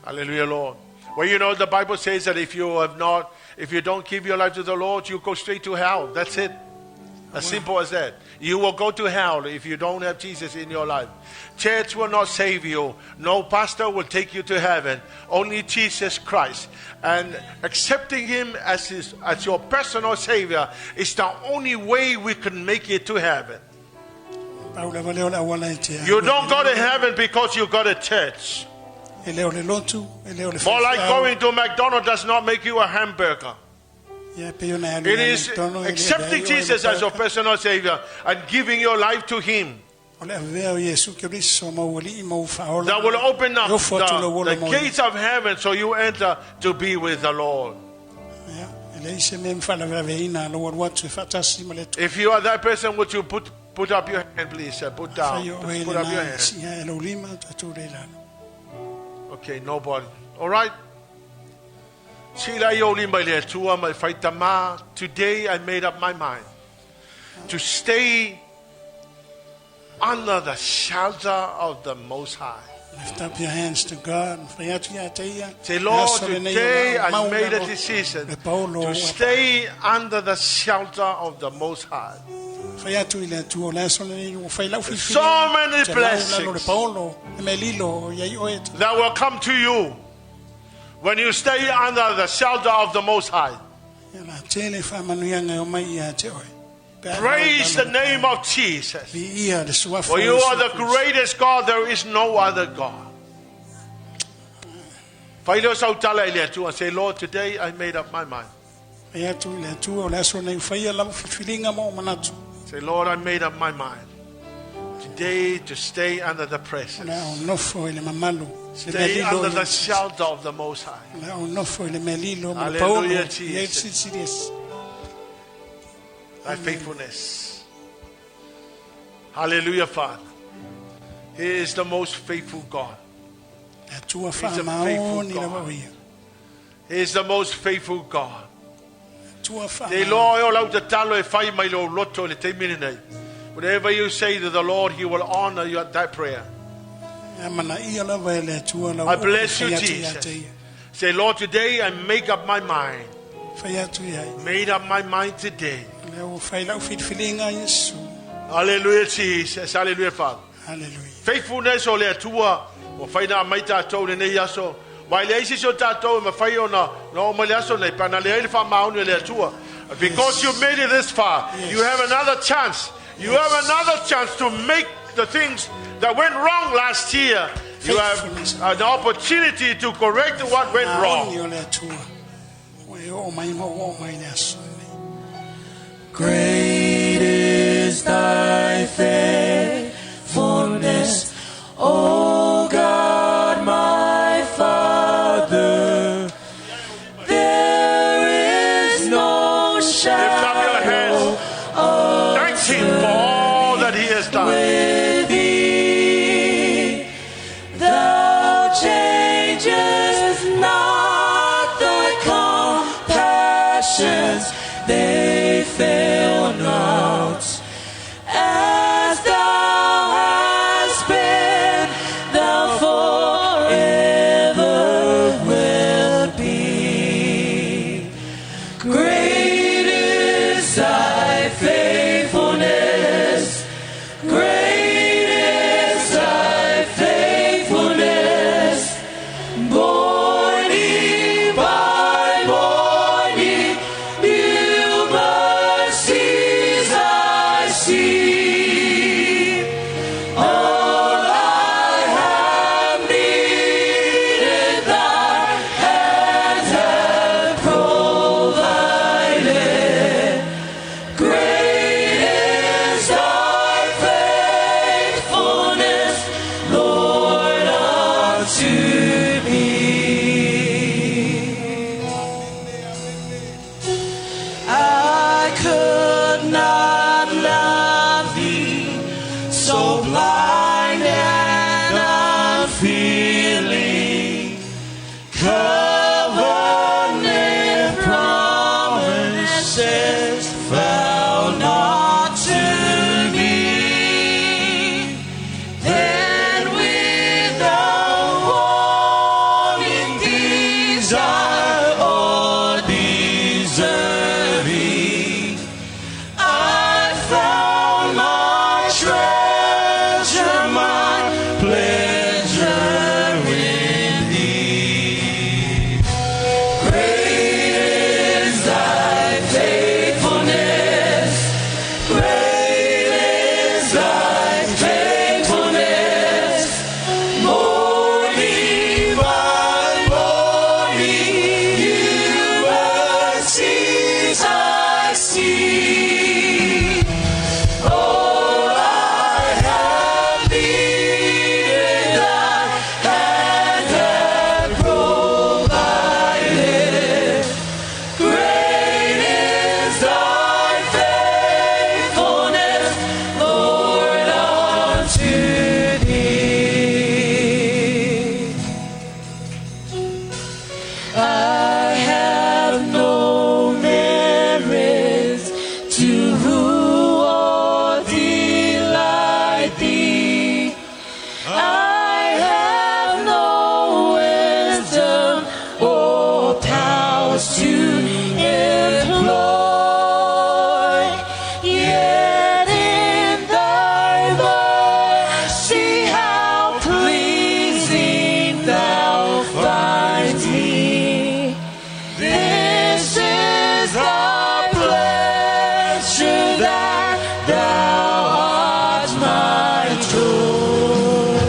Hallelujah, Lord. Well, you know, the Bible says that if you don't give your life to the Lord, you go straight to hell. That's it. As simple as that. You will go to hell if you don't have Jesus in your life. Church will not save you. No pastor will take you to heaven. Only Jesus Christ. And accepting Him as your personal Savior is the only way we can make it to heaven. You don't go to heaven because you got a church. More like going to McDonald's does not make you a hamburger. It is accepting Jesus as your personal Savior and giving your life to Him that will open up the gates of heaven so you enter to be with the Lord. If you are that person, would you put up your hand, please? Put up your hand. Okay, nobody. All right. Today I made up my mind to stay under the shelter of the Most High. Lift up your hands to God. Say, Lord, today I made a decision to stay under the shelter of the Most High. So many blessings that will come to you when you stay under the shelter of the Most High. Praise the name of Jesus. For you are the greatest God, there is no other God. Say, Lord, today I made up my mind. Say, Lord, I made up my mind today to stay under the presence. Stay under the shelter of the Most High. Hallelujah, Jesus. Thy faithfulness. Hallelujah, Father. He is the most faithful God. He is a faithful God. He is the most faithful God. Whatever you say to the Lord, He will honor that prayer. I bless you, Jesus. Say, Lord, today I make up my mind. Made up my mind today. Hallelujah, Jesus. Hallelujah, Father. Hallelujah. Faithfulness o le atua o faina mai tātou le nei aso. Wai le isi so tātou ma fai ona no ma le aso nei pana le ele fa mauni le atua. Because you made it this far, you have another chance. You have another chance to make the things that went wrong last year. You have an opportunity to correct what went wrong. Great is thy faithfulness, O God, my Father. There is no shadow of Thank Him for all that He has done. with thee. Thou changest not, thy compassions, they fail. closest found not to me. Then without warning desire or deserving, I found my treasure, my pleasure in thee. Great is thy faithfulness. Great is thy faithfulness. Morning by morning, new mercies I see. All I have needed, thy hand hath provided. Great is thy faithfulness, Lord, unto thee. I have no merits to rule or delight thee. I have no wisdom or powers to employ. Yet in thy mercy, how pleasing thou findest me. This is thy pleasure, that thou art my joy.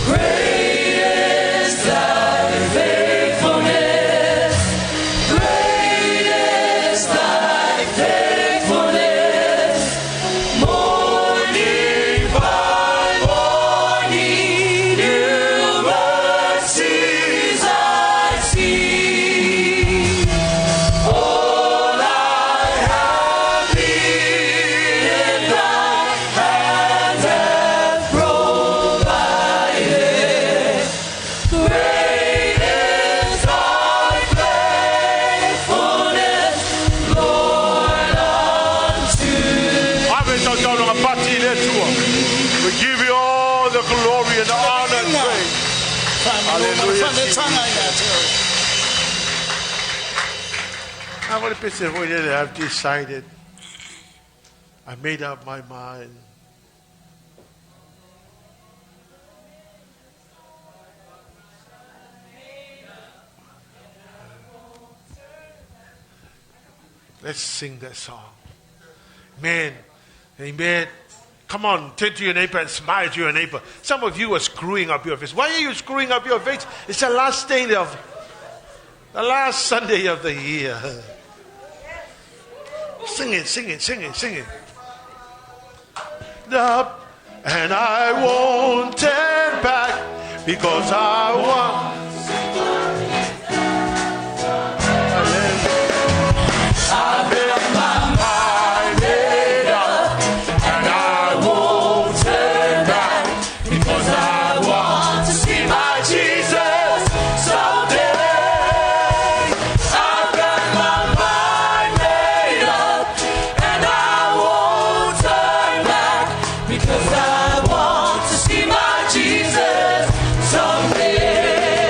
Great is thy faithfulness. Great is thy faithfulness. Morning by morning, new mercies I see. All I have needed, thy hand hath provided. Great is thy faithfulness, Lord, unto We give you all the glory and the honor and praise. Hallelujah. I want to picture what I've decided. I made up my mind. Let's sing that song. Amen. Amen. Come on, turn to your neighbor and smile to your neighbor. Some of you are screwing up your face. Why are you screwing up your face? It's the last day of the last Sunday of the year. Sing it, sing it, sing it, sing it. Up, and I won't turn back because I want. I've got my mind made up, and I won't turn back, because I want to see my Jesus someday. I've got my mind made up, and I won't turn back, because I want to see my Jesus someday.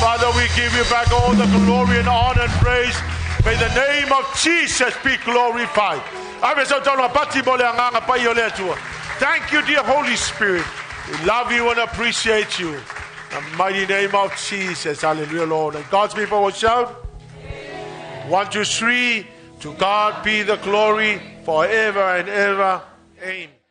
Father, we give you back all the glory and honor and praise. May the name of Jesus be glorified. Thank you, dear Holy Spirit. We love you and appreciate you. In the mighty name of Jesus. Hallelujah, Lord. And God's people will shout. 1, 2, 3. To God be the glory forever and ever. Amen.